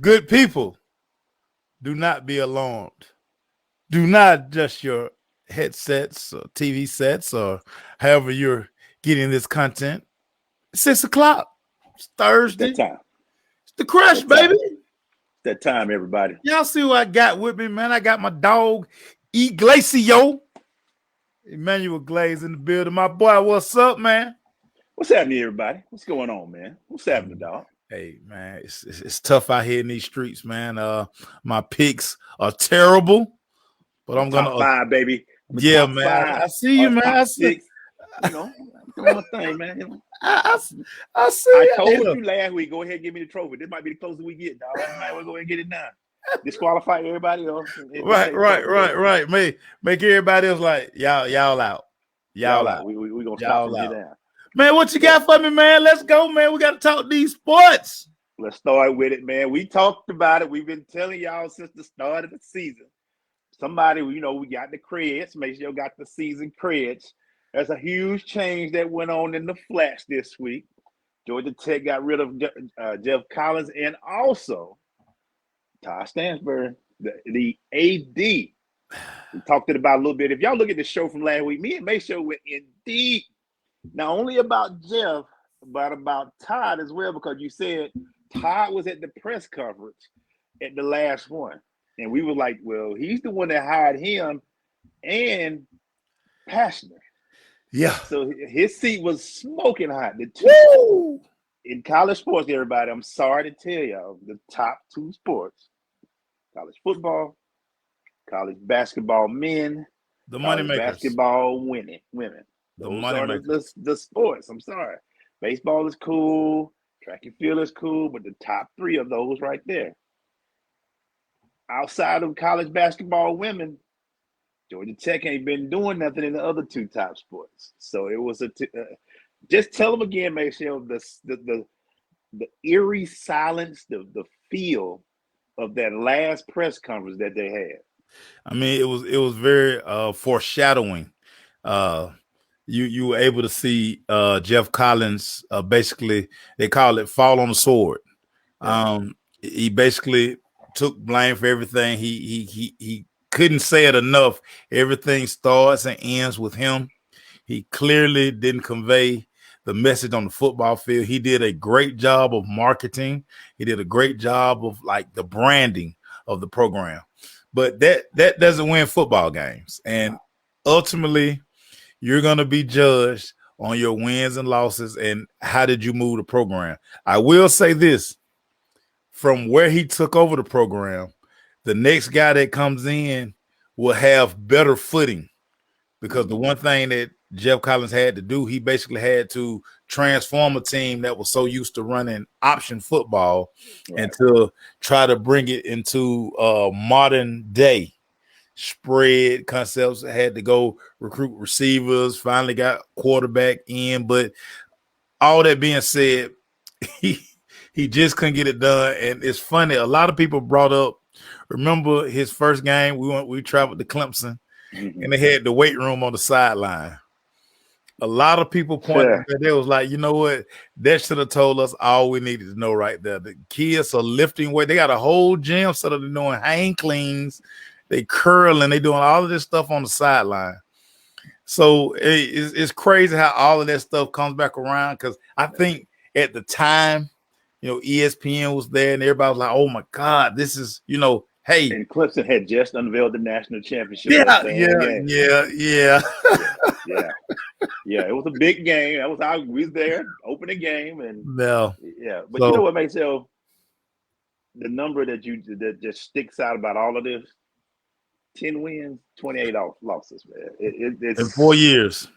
Good people, do not be alarmed. Do not adjust your headsets or TV sets or however you're getting this content. 6 o'clock. It's It's that Thursday. time. It's the crush, That baby. time. That time, everybody. Y'all see what I got with me, man? I got my dog, Iglacio. Emmanuel Glaze in the building. My boy, what's up, man? What's happening, everybody? What's going on, man? What's happening, dog? Hey, man, it's tough out here in these streets, man. My picks are terrible, but I'm gonna. Top five, baby. The Yeah, top man. five I see you, or man. top six. You know, I'm doing my thing, man. You know, I, I see. I you. told you last week, go ahead and give me the trophy. This might be the closest we get, dog. You might want to go ahead and get it now. Disqualify everybody else. Right. Make everybody else like y'all out. Y'all out. We gonna stop from here down. Man, what you got for me, man? Let's go, man. We got to talk these sports. Let's start with it, man. We talked about it. We've been telling y'all since the start of the season. Somebody, we got the creds. Make sure you got the season creds. There's a huge change that went on in the Flash this week. Georgia Tech got rid of Jeff Collins and also Todd Stansbury, the AD. We talked about a little bit. If y'all look at the show from last week, me and May Show went in deep, not only about Jeff, but about Todd as well, because you said Todd was at the press conference at the last one. And we were like, well, he's the one that hired him and Pastner. Yeah. So his seat was smoking hot. The two in college sports, everybody, I'm sorry to tell y'all, the top two sports, college football, college basketball men, the money makers, basketball women. The Those money are makers. the sports. I'm sorry. Baseball is cool. Track and field is cool. But the top three of those right there. Outside of college basketball women, Georgia Tech ain't been doing nothing in the other two top sports. So it was just tell them again, Michelle, the eerie silence, the feel of that last press conference that they had. I mean, it was very foreshadowing. You were able to see Jeff Collins basically, they call it fall on the sword. Yeah. He basically took blame for everything. He couldn't say it enough. Everything starts and ends with him. He clearly didn't convey the message on the football field. He did a great job of marketing. He did a great job of like the branding of the program. But that doesn't win football games. And ultimately, you're going to be judged on your wins and losses and how did you move the program. I will say this, from where he took over the program, the next guy that comes in will have better footing, because the one thing that Jeff Collins had to do, he basically had to transform a team that was so used to running option football and to try to bring it into modern day spread concepts. Had to go recruit receivers, finally got quarterback in. But all that being said, he just couldn't get it done. And it's funny, a lot of people brought up, remember his first game, we traveled to Clemson, and they had the weight room on the sideline. A lot of people pointed that they was like, you know what? That should have told us all we needed to know right there. The kids are lifting weight. They got a whole gym set up. They're doing hang cleans, they curling, they doing all of this stuff on the sideline. So it's crazy how all of that stuff comes back around, because I think at the time, ESPN was there and everybody was like, oh my God, this is, hey. And Clemson had just unveiled the national championship. Yeah. It was a big game. That was we was there, opening game, and But you know what, Marcel? The number that just sticks out about all of this: 10 wins, 28 losses. Man, it's in 4 years.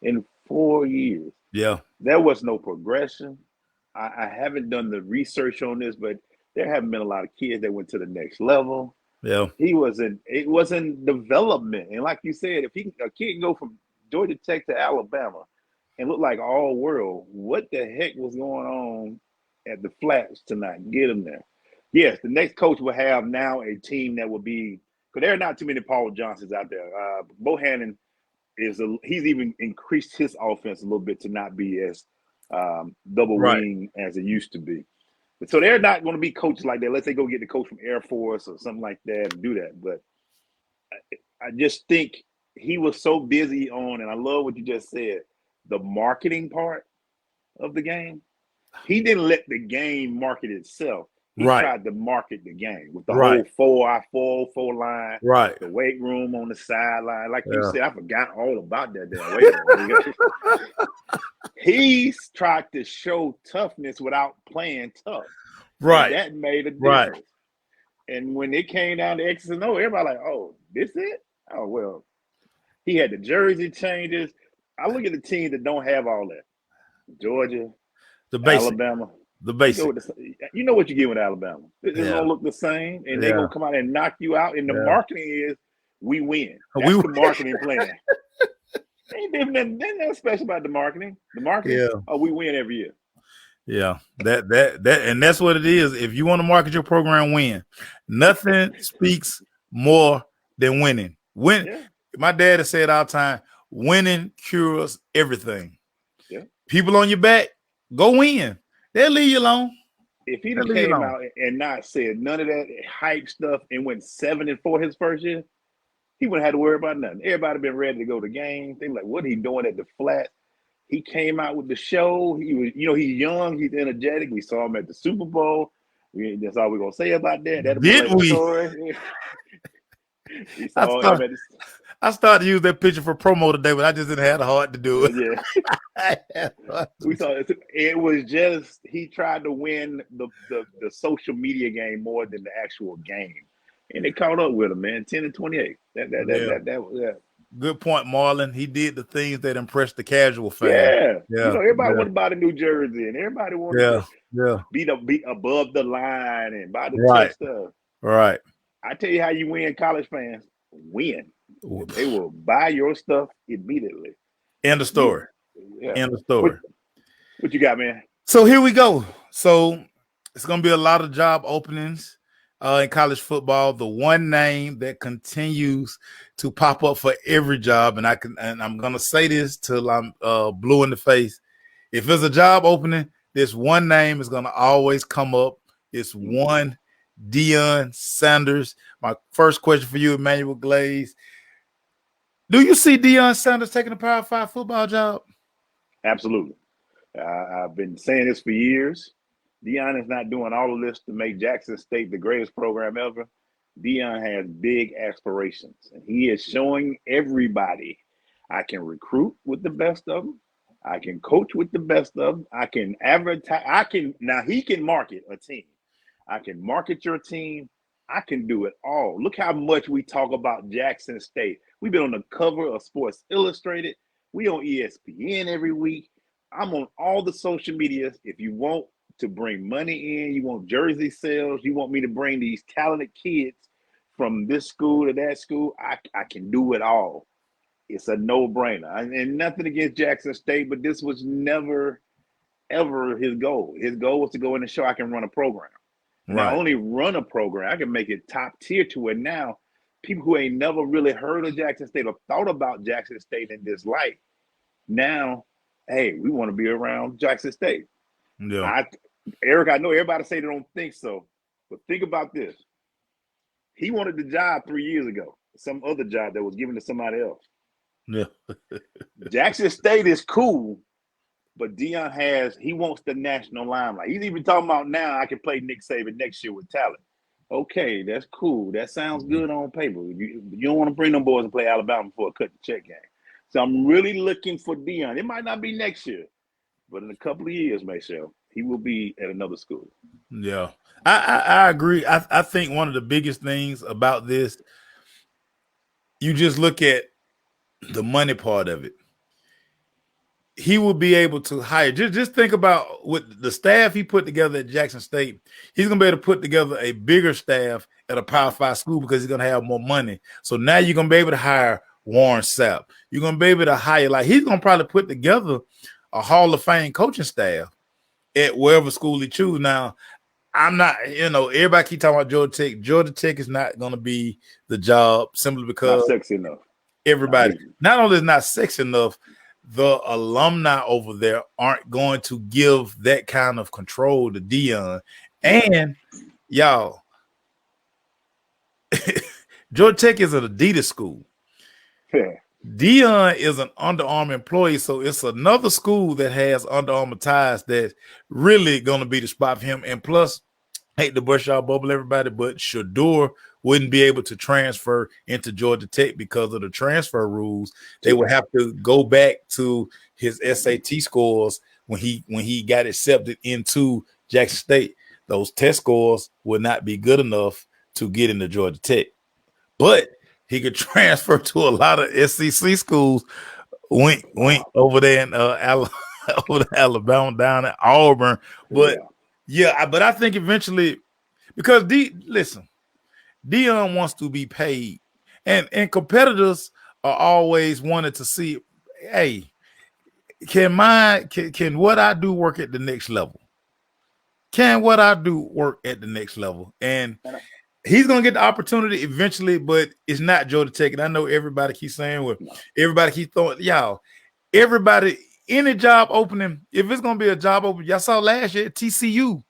In 4 years, yeah, there was no progression. I haven't done the research on this, but there haven't been a lot of kids that went to the next level. Yeah, it wasn't development, and like you said, if a kid can go from Georgia Tech to Alabama and look like all world, what the heck was going on at the Flats to not get him there? Yes, the next coach will have now a team that will be, because there are not too many Paul Johnsons out there. Bohannon he's even increased his offense a little bit to not be as double wing as it used to be. So they're not going to be coaches like that. Let's say go get the coach from Air Force or something like that and do that. But I just think he was so busy on, and I love what you just said, the marketing part of the game. He didn't let the game market itself. He tried to market the game with the whole 404 line, the weight room on the sideline. Like you said, I forgot all about that damn weight room. He's tried to show toughness without playing tough. Right. And that made a difference. Right. And when it came down to X's and O, everybody like, oh, this it? Oh, well, he had the jersey changes. I look at the teams that don't have all that. Georgia, Alabama. The basic. You know what you get with Alabama. It's going to look the same, and they're going to come out and knock you out. And the marketing is, we win. That's the marketing plan. Ain't nothing special about the marketing. The marketing, we win every year. Yeah, that and that's what it is. If you want to market your program, win. Nothing speaks more than winning. My dad has said all the time, winning cures everything. Yeah. People on your back, go win. They'll leave you alone. If he came out and not said none of that hype stuff and went 7-4 his first year, he wouldn't have to worry about nothing. Everybody been ready to go to games. They like, what he doing at the flat? He came out with the show. He was, he's young, he's energetic. We saw him at the Super Bowl. That's all we're gonna say about that. That'll be a story. I started to use that picture for promo today, but I just didn't have the heart to do it. Yeah. We saw it was just he tried to win the social media game more than the actual game. And it caught up with him, man. 10-28. That was good point, Marlon. He did the things that impressed the casual fan. Yeah. Everybody wanted to buy the New Jersey, and everybody wanted to be above the line and buy the tech stuff. Right. I tell you how you win, college fans. Win. They will buy your stuff immediately. End of story. Yeah. End of story. What you got, man? So here we go. So it's going to be a lot of job openings in college football. The one name that continues to pop up for every job, and I'm going to say this till I'm blue in the face. If there's a job opening, this one name is going to always come up. It's one Deion Sanders. My first question for you, Emmanuel Glaze. Do you see Deion Sanders taking a Power 5 football job? Absolutely. I've been saying this for years. Deion is not doing all of this to make Jackson State the greatest program ever. Deion has big aspirations, and he is showing everybody I can recruit with the best of them. I can coach with the best of them. I can advertise. He can market a team. I can market your team. I can do it all. Look how much we talk about Jackson State. We've been on the cover of Sports Illustrated. We on ESPN every week. I'm on all the social medias. If you want to bring money in, you want jersey sales, you want me to bring these talented kids from this school to that school, I can do it all. It's a no-brainer. And nothing against Jackson State, but this was never, ever his goal. His goal was to go in and show I can run a program. Right. Not only run a program, I can make it top tier to it now. People who ain't never really heard of Jackson State or thought about Jackson State in this light, now, hey, we want to be around Jackson State. Yeah. Eric, I know everybody say they don't think so, but think about this. He wanted the job 3 years ago, some other job that was given to somebody else. Yeah. Jackson State is cool, but Deion he wants the national limelight. He's even talking about now I can play Nick Saban next year with talent. Okay, that's cool. That sounds good on paper. You don't want to bring them boys and play Alabama for a cut the check game. So I'm really looking for Deion. It might not be next year, but in a couple of years, Michelle, he will be at another school. Yeah, I agree. I think one of the biggest things about this, you just look at the money part of it. He will be able to hire. Just think about with the staff he put together at Jackson State. He's going to be able to put together a bigger staff at a Power 5 school because he's going to have more money. So now you're going to be able to hire Warren Sapp. You're going to be able to hire, he's going to probably put together a Hall of Fame coaching staff at wherever school he chooses. Now, I'm not, everybody keep talking about Georgia Tech. Georgia Tech is not going to be the job simply because not sexy enough. Everybody, not only is not sexy enough, the alumni over there aren't going to give that kind of control to Deion. And y'all, Georgia Tech is an Adidas school. Yeah. Deion is an Under Armour employee, so it's another school that has Under Armour ties that's really going to be the spot for him. And plus, hate to burst y'all bubble, everybody, but Shedeur wouldn't be able to transfer into Georgia Tech because of the transfer rules. They would have to go back to his SAT scores when he got accepted into Jackson State. Those test scores would not be good enough to get into Georgia Tech. But he could transfer to a lot of SEC schools. Went over there in over to Alabama, down at Auburn. But but I think eventually, because Deion wants to be paid, and competitors are always wanted to see, hey, can what I do work at the next level? Can what I do work at the next level? And he's gonna get the opportunity eventually, but it's not Georgia Tech. And I know everybody keeps saying, well, everybody keeps throwing, y'all, everybody, any job opening, if it's gonna be a job opening, y'all saw last year at TCU.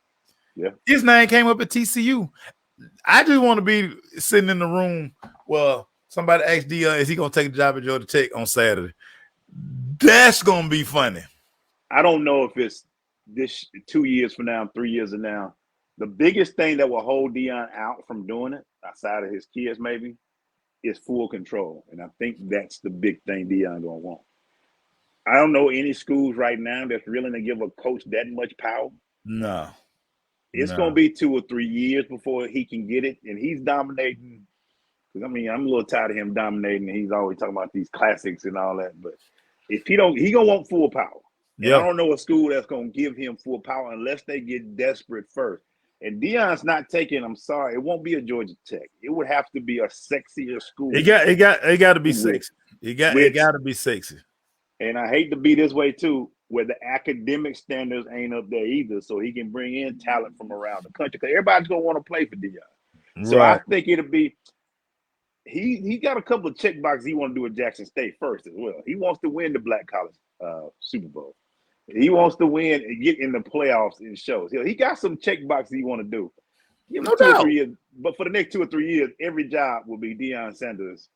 Yeah, his name came up at TCU. I just want to be sitting in the room. Well, somebody asked Deion, is he gonna take a job at Georgia Tech on Saturday? That's gonna be funny. I don't know if it's this 2 years from now, 3 years from now. The biggest thing that will hold Deion out from doing it, outside of his kids maybe, is full control. And I think that's the big thing Deion gonna want. I don't know any schools right now that's willing to give a coach that much power. No. It's gonna be 2 or 3 years before he can get it. And he's dominating. Because I mean, I'm a little tired of him dominating, and he's always talking about these classics and all that. But if he gonna want full power. Yeah. I don't know a school that's gonna give him full power unless they get desperate first. And Deion's not taking. I'm sorry, it won't be a Georgia Tech. It would have to be a sexier school. It got to be sexy. It got to be sexy. And I hate to be this way too, where the academic standards ain't up there either, so he can bring in talent from around the country. Because everybody's gonna want to play for Deion. So I think it'll be. He got a couple of check boxes he want to do at Jackson State first as well. He wants to win the Black College Super Bowl. He wants to win and get in the playoffs and shows. He got some check boxes he want to do. Give him 2 or 3 years, but for the next 2 or 3 years, every job will be Deion Sanders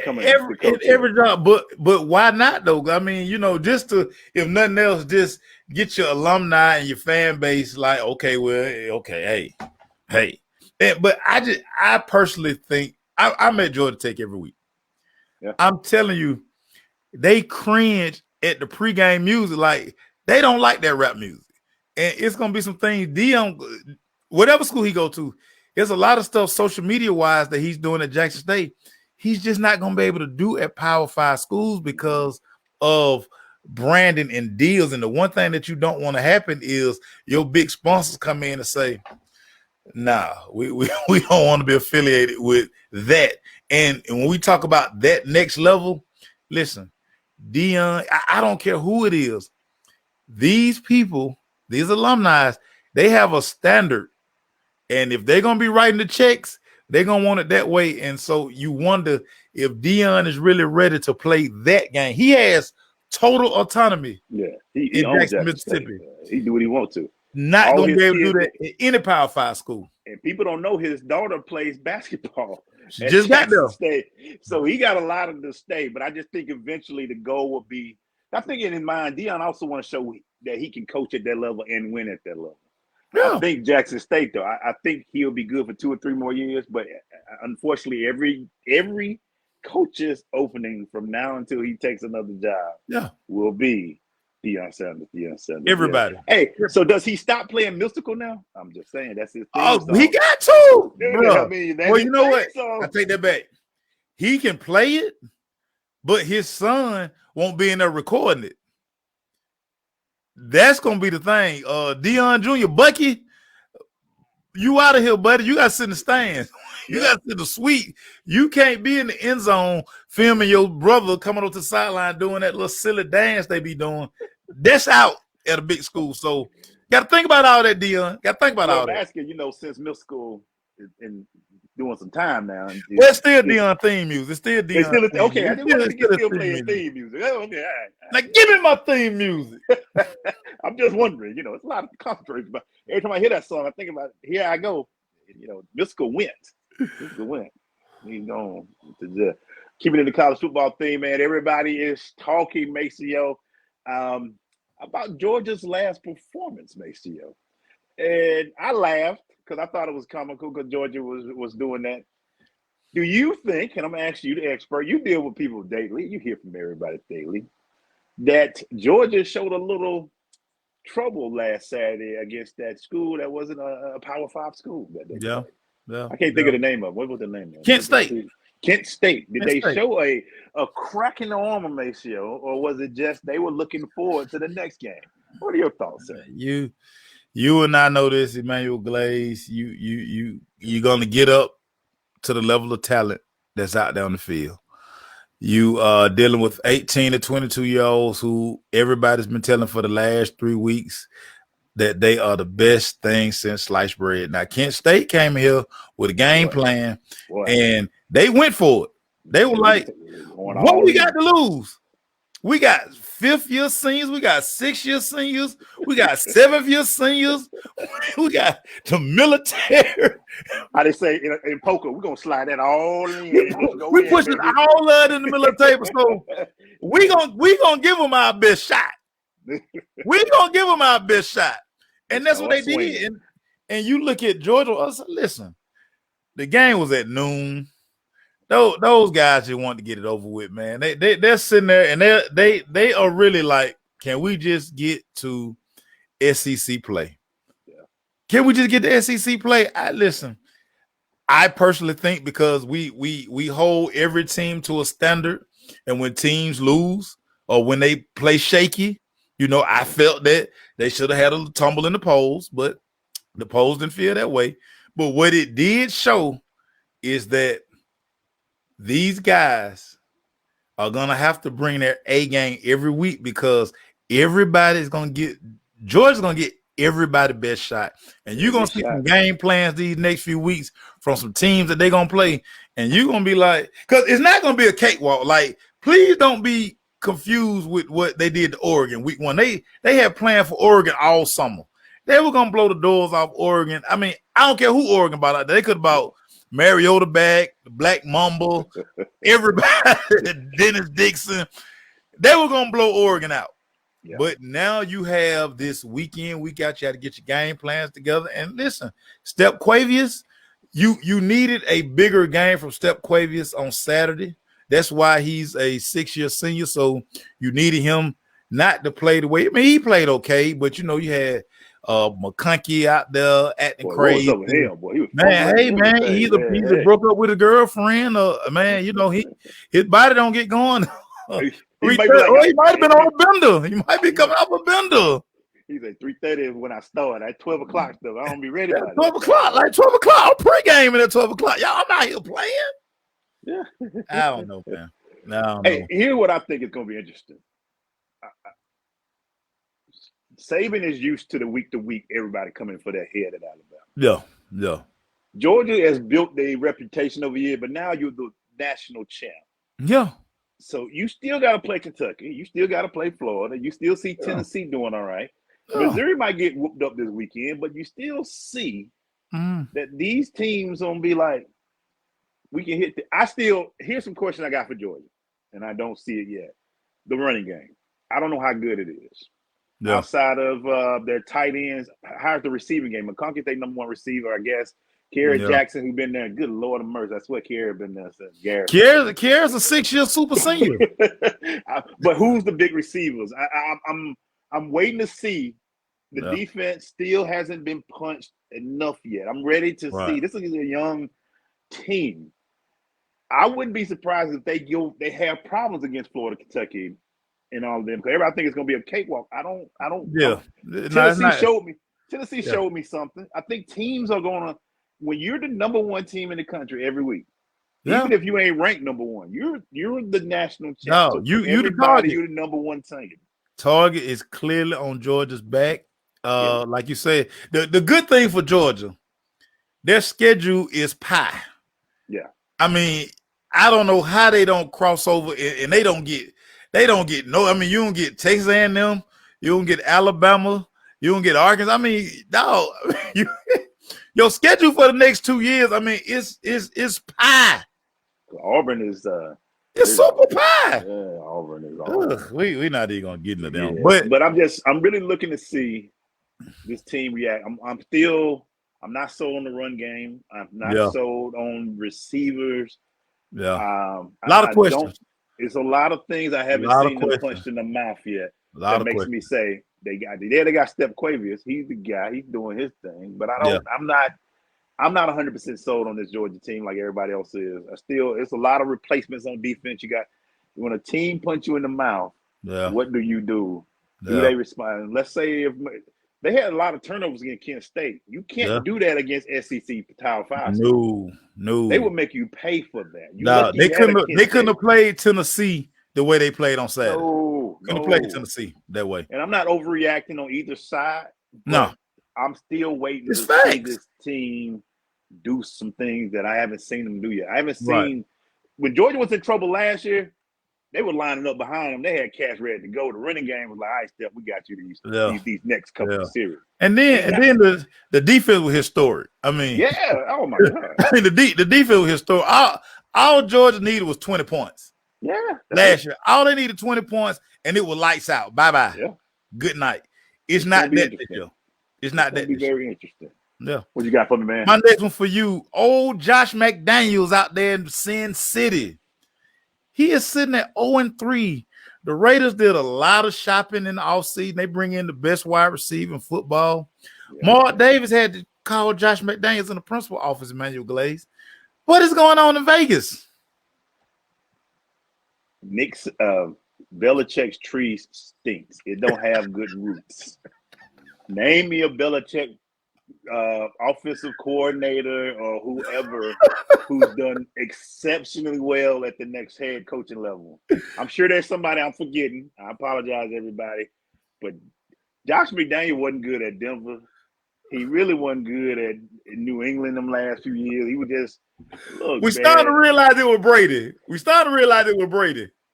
coming. Every job, but why not though? I mean, just to, if nothing else, just get your alumni and your fan base like, hey. But I personally think I'm at Georgia Tech every week. Yeah. I'm telling you, they cringe at the pregame music. Like, they don't like that rap music. And it's going to be some things Deion, whatever school he go to, there's a lot of stuff social media wise that he's doing at Jackson State. He's just not going to be able to do at Power 5 schools because of branding and deals. And the one thing that you don't want to happen is your big sponsors come in and say, nah, we don't want to be affiliated with that. And when we talk about that next level, listen, Deion, I don't care who it is. These people, these alumni, they have a standard. And if they're going to be writing the checks, they're going to want it that way. And so you wonder if Deion is really ready to play that game. He has total autonomy. Yeah, in Jackson, Mississippi. He do what he wants to. Not going to be able to do that in any Power 5 school. And people don't know his daughter plays basketball. She just got there. State. So he got a lot of the stay. But I just think eventually the goal will be, I think in his mind, Deion also want to show that he can coach at that level and win at that level. Yeah. I think Jackson State, though, I think he'll be good for 2 or 3 more years. But unfortunately, every coach's opening from now until he takes another job will be Deion Sanders. Everybody. Hey, so does he stop playing Mystical now? I'm just saying that's his thing. Oh, he got to. I mean, well, you know what? I take that back. He can play it, but his son won't be in there recording it. That's gonna be the thing. Deion Jr., Bucky, you out of here, buddy. You got to sit in the stands. You got to sit in the suite. You can't be in the end zone filming your brother coming up to the sideline doing that little silly dance they be doing. That's out at a big school. So got to think about all that, Deion. Got to think about all that. Asking, since middle school, and doing some time now. Well, it's still Deion theme music. It's still They Deion. still okay. I didn't want to get still theme playing music. theme music. Oh, okay, all right. Like, give me my theme music. I'm just wondering. It's a lot of concentrations, but every time I hear that song, I think about here I go. Mystical went. Mystical went. He's going to just keep it in the college football theme, man. Everybody is talking, Maceo, about Georgia's last performance, Maceo. And I laughed because I thought it was comical because Georgia was doing that. Do you think, and I'm going to ask you, the expert, you deal with people daily, you hear from everybody daily, that Georgia showed a little trouble last Saturday against that school that wasn't a Power 5 school that they played? Yeah. I can't think of the name of it. What was the name of it? Kent State. Kent State. Did they show a crack in the armor, Maceo, or was it just they were looking forward to the next game? What are your thoughts, sir? You and I know this, Emmanuel Glaze. You're gonna get up to the level of talent that's out there on the field. You are dealing with 18 to 22-year-olds who everybody's been telling for the last 3 weeks that they are the best thing since sliced bread. Now, Kent State came here with a game plan, and they went for it. They were like, what we got to lose? We got 5th-year seniors. We got 6th-year seniors. We got 7th-year seniors. We got the military. How they say in poker, we're going to slide that all in. We pushing all of it in the middle of the table. So we gonna give them our best shot. We going to give them our best shot. And that's what they did. And you look at Georgia, listen, the game was at noon. Those guys just want to get it over with, man. They're sitting there and they are really like, can we just get to SEC play? Yeah. Can we just get to SEC play? Listen, I personally think because we hold every team to a standard, and when teams lose or when they play shaky, I felt that they should have had a tumble in the polls, but the polls didn't feel that way. But what it did show is that these guys are going to have to bring their A game every week because Georgia's going to get everybody's best shot. And you're going to see some game plans these next few weeks from some teams that they're going to play. And you're going to be like, because it's not going to be a cakewalk. Like, please don't be confused with what they did to Oregon week 1. They had planned for Oregon all summer. They were going to blow the doors off Oregon. I mean, I don't care who Oregon bought. They could have bought Mariota back, the Black Mamba, everybody, Dennis Dixon. They were going to blow Oregon out. Yeah. But now you have this week in, week out, you had to get your game plans together. And listen, Step Quavius, you needed a bigger game from Step Quavius on Saturday. That's why he's a 6-year senior. So you needed him not to play the way. I mean, he played okay, but you had McConkey out there acting crazy. What's up with him, boy? He either broke up with a girlfriend or his body don't get going. He might have been on a bender. He might be coming off a bender. He said 3:30 when I start. At 12 o'clock stuff. I don't be ready by 12 o'clock, like 12 o'clock. I'm pre-gaming at 12 o'clock. Y'all, I'm out here playing. Yeah. I don't know, man. No. Hey, here's what I think is going to be interesting. Saban is used to the week-to-week, everybody coming for their head at Alabama. Yeah. Georgia has built their reputation over years, but now you're the national champ. Yeah. So you still got to play Kentucky. You still got to play Florida. You still see Tennessee doing all right. Yeah. Missouri might get whooped up this weekend, but you still see that these teams going to be like, we can hit here's some question I got for Georgia, and I don't see it yet. The running game. I don't know how good it is. Yeah. Outside of their tight ends, how's the receiving game? McConkey, they number 1 receiver, I guess. Kerry Jackson, who's been there. Good Lord of mercy. I swear Kerry been there since Garrett. Kerry's a 6-year super senior. But who's the big receivers? I'm waiting to see. The defense still hasn't been punched enough yet. I'm ready to see. This is a young team. I wouldn't be surprised if they have problems against Florida, Kentucky, and all of them. Because everybody think it's going to be a cakewalk. I don't. Yeah. Tennessee showed me something. I think teams are going to. When you're the number 1 team in the country every week, even if you ain't ranked number 1, you're the national champ. No, so you're the target. You're the number 1 team. Target is clearly on Georgia's back. Like you said, the good thing for Georgia, their schedule is pie. I mean, I don't know how they don't cross over and they don't get no. I mean, you don't get Texas A&M, you don't get Alabama, you don't get Arkansas. I mean, dog, your schedule for the next 2 years. I mean, it's pie. Auburn is it's super pie. Yeah, Auburn is Auburn. We're not even gonna get into them. Yeah. But I'm really looking to see this team react. I'm not sold on the run game. I'm not sold on receivers. Yeah. A lot of questions. It's a lot of things I haven't seen them punched in the mouth yet. That makes me say they got Steph Quavius. He's the guy. He's doing his thing. But I'm not 100% sold on this Georgia team like everybody else is. It's a lot of replacements on defense. When a team punch you in the mouth, what do you do? Do they respond? Let's say if they had a lot of turnovers against Kent State. You can't do that against SEC Power 5. No. They would make you pay for that. They couldn't have played Tennessee the way they played on Saturday. Couldn't have played Tennessee that way. And I'm not overreacting on either side. No. I'm still waiting to see this team do some things that I haven't seen them do yet. I haven't seen when Georgia was in trouble last year. They were lining up behind them. They had cash ready to go. The running game was like, all right, Steph, we got you these next couple of series. And then the defense was historic. I mean, oh my God. I mean, the defense was historic. All Georgia needed was 20 points. Yeah. Last year, all they needed 20 points, and it was lights out. Bye-bye. Yeah. Good night. It's not that this year. It's not that. It'll be very interesting. Yeah. What you got for me, man? My next one for you, old Josh McDaniels out there in Sin City. He is sitting at 0-3. The Raiders did a lot of shopping in the offseason. They bring in the best wide receiver in football. Yeah. Mark Davis had to call Josh McDaniels in the principal office, Emmanuel Glaze. What is going on in Vegas? Belichick's tree stinks. It don't have good roots. Name me a Belichick offensive coordinator or whoever who's done exceptionally well at the next head coaching level. I'm sure there's somebody I'm forgetting. I apologize, everybody. But Josh McDaniel wasn't good at Denver. He really wasn't good at New England them last few years. He was just started to realize it was Brady.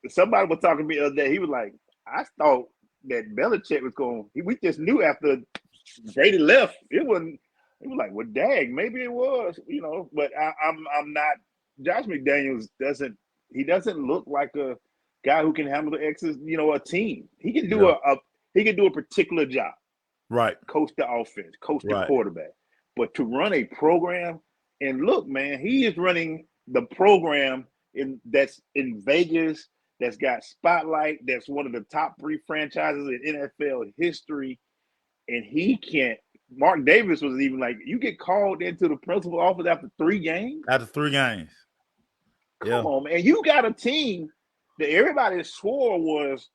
Somebody was talking to me the other day. He was like, I thought that Belichick was going. We just knew after Brady left, it was like, well, dang, maybe it was, But I'm not. Josh McDaniels doesn't look like a guy who can handle the X's, a team. He can do a particular job, right? Coach the offense, coach the quarterback, but to run a program and look, man, he is running the program that's in Vegas. That's got spotlight. That's one of the top 3 franchises in NFL history. And he can't. Mark Davis was even like, you get called into the principal office after 3 games? After 3 games. Come on, man. You got a team that everybody swore was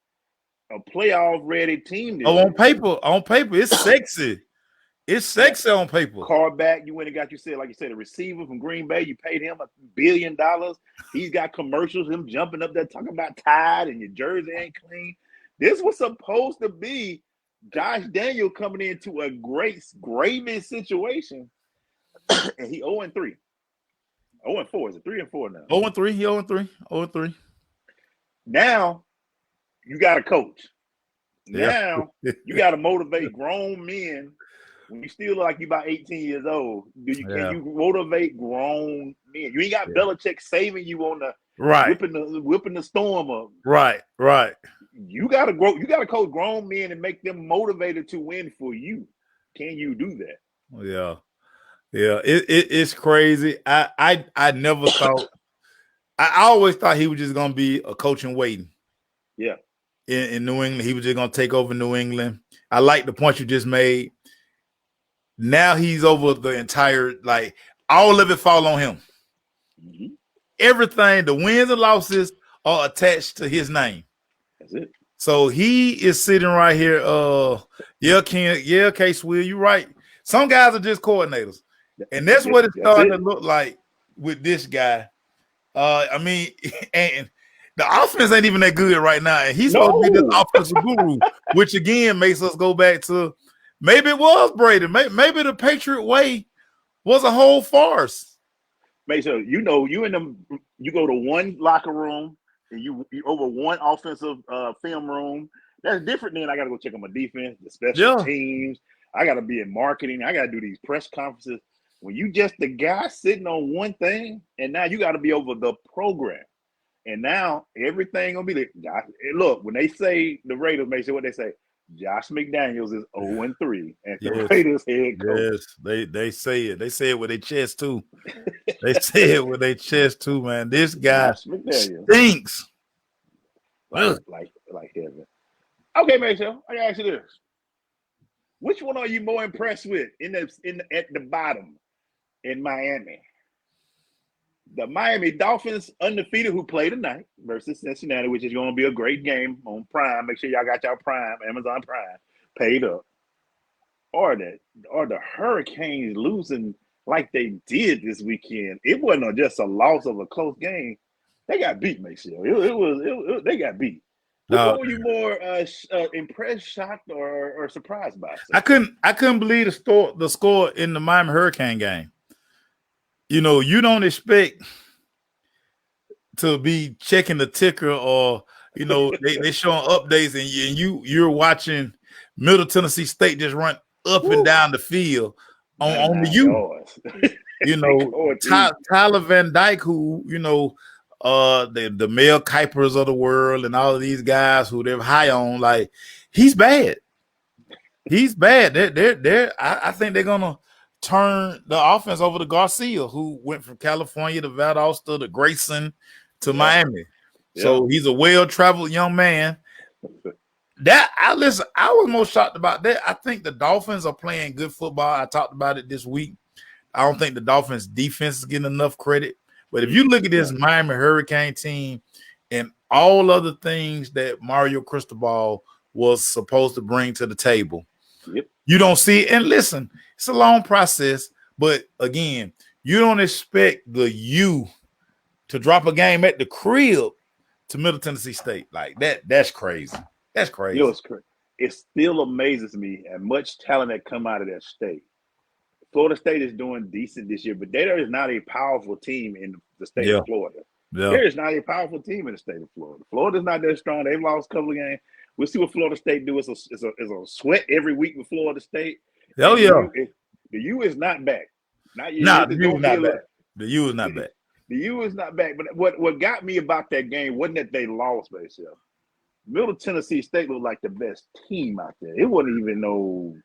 a playoff-ready team. On paper, it's sexy. It's sexy on paper. Card back, you went and got like you said, a receiver from Green Bay. You paid him $1 billion. He's got commercials, him jumping up there talking about Tide and your jersey ain't clean. This was supposed to be Josh Daniel coming into a gravy situation, and he 0-3. 0-4. Is it 3-4 now? 0-3. He 0-3. 0-3. Now you got a coach. Now you got to motivate grown men. When you still look like you about 18 years old, can you motivate grown men? You ain't got Belichick saving you on the whipping the storm up. Right. You gotta coach grown men and make them motivated to win for you. Can you do that? Yeah. It's crazy. I never thought. I always thought he was just gonna be a coach in waiting. Yeah. In New England, he was just gonna take over New England. I like the point you just made. Now he's over the entire, all of it fall on him. Mm-hmm. Everything, the wins and losses are attached to his name. That's it. So he is sitting right here. Case Will, you're right. Some guys are just coordinators. And that's what it's starting to look like with this guy. And the offense ain't even that good right now. And he's supposed to be this offensive guru, which again makes us go back to maybe it was Brady. Maybe the Patriot way was a whole farce. make sure you know you in them. You go to one locker room and you over one offensive film room. That's different than I got to go check on my defense, the special Yeah. teams. I got to be in marketing. I got to do these press conferences. When you just the guy sitting on one thing, and now you got to be over the program. And now everything gonna be there. Look, when they say the Raiders, make sure what they say. Josh McDaniels is 0-3 as the Raiders head coach. Yes, they say it. They say it with their chest too. They say it with their chest too, man. This guy stinks. Like heaven. Okay, Mason, I gotta ask you this. Which one are you more impressed with at the bottom in Miami? The Miami Dolphins undefeated who play tonight versus Cincinnati, which is going to be a great game on Prime. Make sure y'all got y'all Prime, Amazon Prime, paid up. Or the Hurricanes losing like they did this weekend. It wasn't just a loss of a close game. They got beat, Maceo. They got beat. Which one were you more impressed, shocked, or surprised by? I couldn't believe the score in the Miami Hurricane game. You know, you don't expect to be checking the ticker or, you know, they showing updates and you're watching Middle Tennessee State just run up and down the field on the U. You know, Tyler Van Dyke, who, you know, the Mel Kipers of the world and all of these guys who they're high on, like, he's bad. He's bad. I think they're gonna turn the offense over to Garcia, who went from California to Valdosta to Grayson to Miami. Yeah. So he's a well-traveled young man. I was most shocked about that. I think the Dolphins are playing good football. I talked about it this week. I don't think the Dolphins defense is getting enough credit. But if you look at this Miami Hurricane team and all other things that Mario Cristobal was supposed to bring to the table, you don't see it. And listen, it's a long process, but again, you don't expect the U to drop a game at the crib to Middle Tennessee State like that. That's crazy. That's crazy. Yo, it still amazes me and much talent that come out of that state. Florida State is doing decent this year, but there is not a powerful team in the state of Florida. Yeah. There is not a powerful team in the state of Florida. Florida's not that strong. They've lost a couple of games. We'll see what Florida State do. It's a sweat every week with Florida State. Oh, yeah. The U is not back. The U is not back. The U is not back. The U is not back. But what got me about that game wasn't that they lost by themselves. Middle Tennessee State looked like the best team out there. It wasn't even no.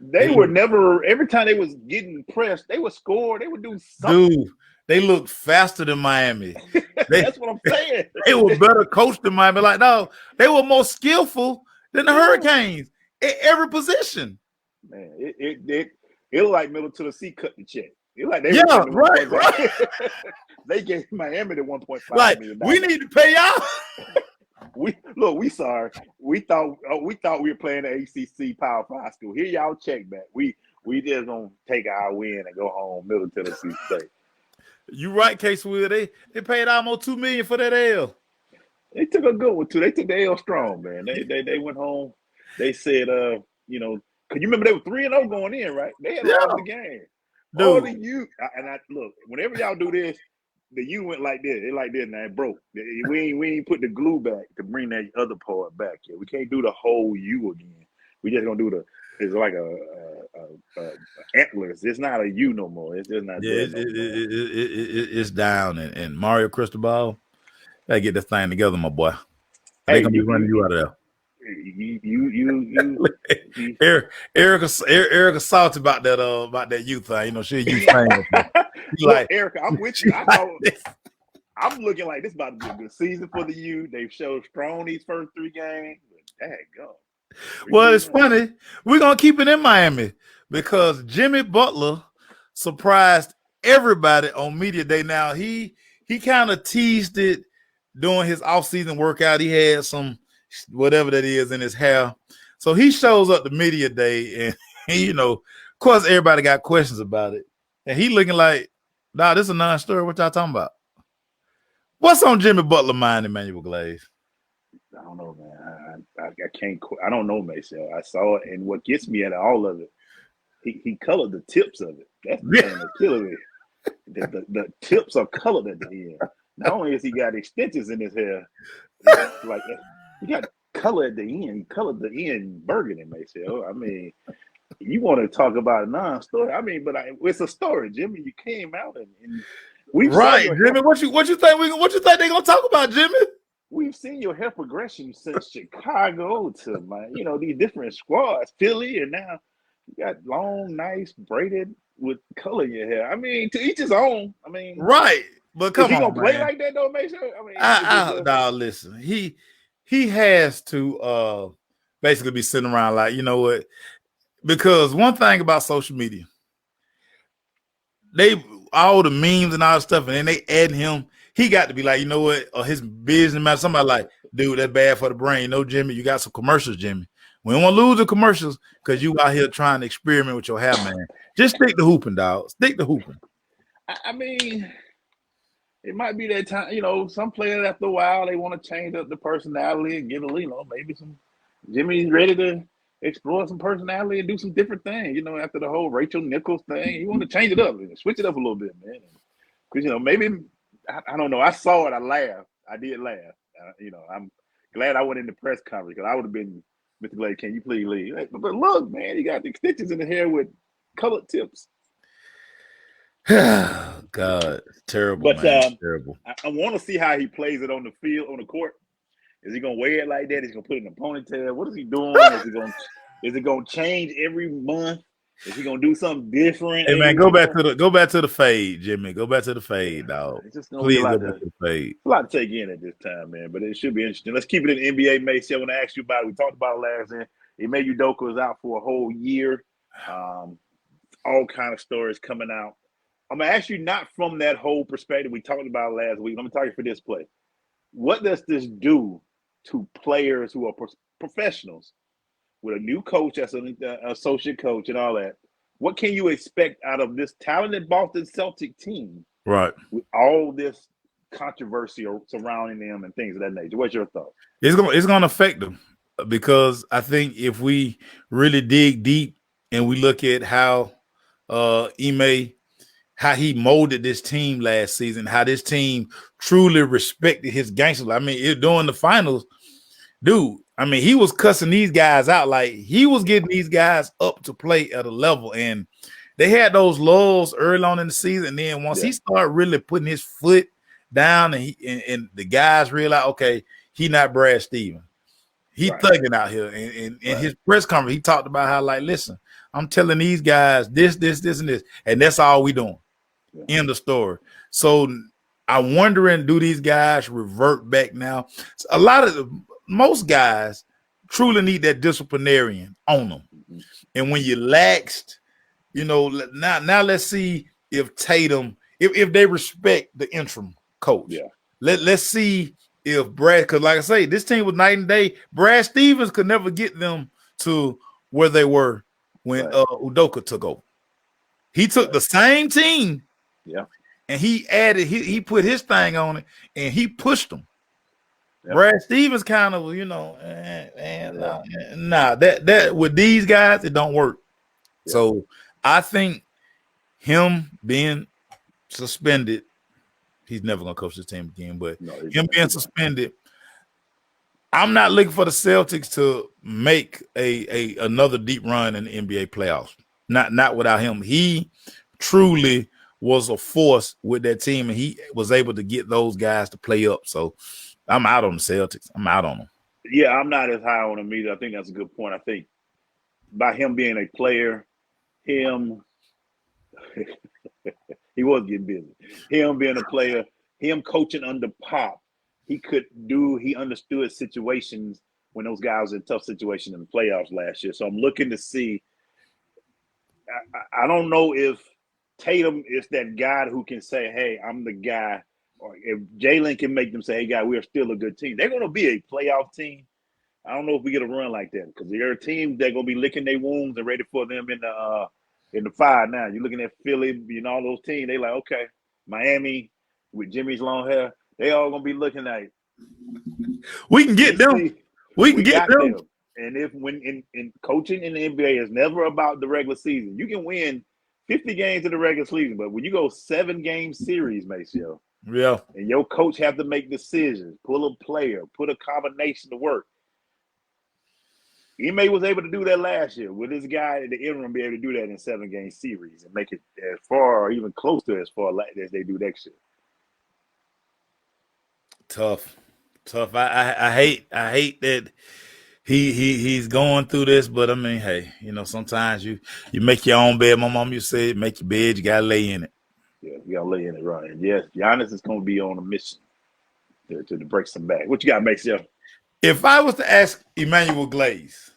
They were never. Every time they was getting pressed, they would score. They would do something. Dude, they looked faster than Miami. That's what I'm saying. They were better coached than Miami. Like, no, they were more skillful than the Hurricanes at every position. Man, it looked like Middle Tennessee cut the check. It like they right. They gave Miami the $1.5 million. We need to pay y'all. We sorry. We thought we were playing the ACC Power 5 school. Here y'all check back. We just gonna take our win and go home. Middle Tennessee State. You right, Case Will. They paid almost $2 million for that L. They took a good one too. They took the L strong, man. They went home. They said, you know, because you remember they were 3-0 going in, right? They had lost the game. Dude. All the U and I look. Whenever y'all do this, the U went like this. It like this, and it broke. We ain't put the glue back to bring that other part back here. We can't do the whole U again. We just gonna do it's like a antlers. It's not a U no more. It's just not. It's down. And Mario Cristobal, gotta get this thing together, my boy. They gonna be running you out of there. Erica salty about that youth thing. You know, she's a youth fan. Like Erica, I'm with you. I'm looking like this about to be a good season for the U. They've showed strong these first 3 games. But go. Well, it's funny. We're gonna keep it in Miami because Jimmy Butler surprised everybody on media day. Now he kind of teased it during his offseason workout. He had some whatever that is in his hair. So he shows up to media day and you know, of course everybody got questions about it. And he looking like, nah, this is a non-story. What y'all talking about? What's on Jimmy Butler mind, Emmanuel Glaze? I don't know, man. I can't. I don't know, Mason. I saw it, and what gets me at all of it, he colored the tips of it. That's the thing that kills me. The tips are colored at the end. Not only has he got extensions in his hair, like he got color at the end. He colored the end burgundy, Maceo. I mean, you want to talk about a non-story? I mean, but it's a story, Jimmy. You came out and we've Right, seen Jimmy. What you think? What you think they gonna talk about, Jimmy? We've seen your hair progression since Chicago to these different squads, Philly, and now you got long, nice, braided with color in your hair. I mean, to each his own. I mean, right. But come is he on, gonna play man. like that though, Mason? I mean, Now listen. He has to basically be sitting around like, you know what? Because one thing about social media, they all the memes and all that stuff, and then they add him. He got to be like, you know what? Or his business man, somebody like, dude, that's bad for the brain. No, Jimmy, you got some commercials, Jimmy. We don't want to lose the commercials because you out here trying to experiment with your hair, man. Just stick to hooping, dog. Stick to hooping. I mean, it might be that time. Some players after a while they want to change up the personality and get maybe some. Jimmy's ready to explore some personality and do some different things. After the whole Rachel Nichols thing, he wanted to change it up and switch it up a little bit, man. Because maybe I don't know. I saw it. I laughed. I did laugh. I'm glad I went in the press conference because I would have been, Mr. Glade, can you please leave? But look, man, he got the extensions in the hair with colored tips. God, terrible, But man. Terrible. I want to see how he plays it on the field, on the court. Is he gonna wear it like that? Is he gonna put it in a ponytail? What is he doing? Is it gonna change every month? Is he gonna do something different? Hey man, go back to the fade, Jimmy. Go back to the fade, dog. It's just gonna Please be go back to the fade. A lot to take in at this time, man. But it should be interesting. Let's keep it in the NBA, Macy. I want to ask you about it. We talked about it last night. Ime Udoka is out for a whole year. All kind of stories coming out. I'm gonna ask you not from that whole perspective we talked about last week. I'm gonna talk you for this play. What does this do to players who are professionals with a new coach as an associate coach and all that? What can you expect out of this talented Boston Celtic team? Right. With all this controversy surrounding them and things of that nature. What's your thought? It's gonna affect them because I think if we really dig deep and we look at how Ime, how he molded this team last season, how this team truly respected his gangsters. I mean, during the finals, dude, I mean, he was cussing these guys out. Like, he was getting these guys up to play at a level. And they had those lulls early on in the season. And then once he started really putting his foot down and the guys realized, okay, he not Brad Stevens. He thugging out here. And in his press conference, he talked about how, like, listen, I'm telling these guys this, and this. And that's all we doing. End of story. So I'm wondering, do these guys revert back now? Most guys truly need that disciplinarian on them. And when you laxed, now let's see if Tatum, if they respect the interim coach. Yeah. Let's see if Brad, because like I say, this team was night and day. Brad Stevens could never get them to where they were when Udoka took over. He took the same team. Yeah. And he added, he put his thing on it and he pushed them. Yep. Brad Stevens kind of, that with these guys, it don't work. Yep. So I think him being suspended, he's never gonna coach this team again, but him being suspended, I'm not looking for the Celtics to make another deep run in the NBA playoffs. Not without him. He truly was a force with that team, and he was able to get those guys to play up. So I'm out on the Celtics. I'm out on them. Yeah, I'm not as high on him either. I think that's a good point. I think by him being a player, he was getting busy. Him being a player, him coaching under Pop, he understood situations when those guys were in tough situations in the playoffs last year. So I'm looking to see. I don't know if Tatum is that guy who can say, hey, I'm the guy. Or if Jalen can make them say, hey, guy, we are still a good team. They're going to be a playoff team. I don't know if we get a run like that because they're a team that's going to be licking their wounds and ready for them in the fire now. You're looking at Philly, all those teams. They like, okay, Miami with Jimmy's long hair, they all going to be looking at it. We can get them. We can get them. And if when in coaching in the NBA is never about the regular season. You can win 50 games in the regular season, but when you go 7-game series, Maceo, Yeah. and your coach have to make decisions, pull a player, put a combination to work. Ime was able to do that last year. Will this guy in the interim be able to do that in 7-game series and make it as far or even close to as far as they do next year? Tough. I hate that he's going through this, but I mean, hey, sometimes you make your own bed. My mom used to say, make your bed, you gotta lay in it. Yeah, you gotta lay in it, right? And yes, Giannis is gonna be on a mission to break some back. What you got, Maceo? If I was to ask Emmanuel Glaze,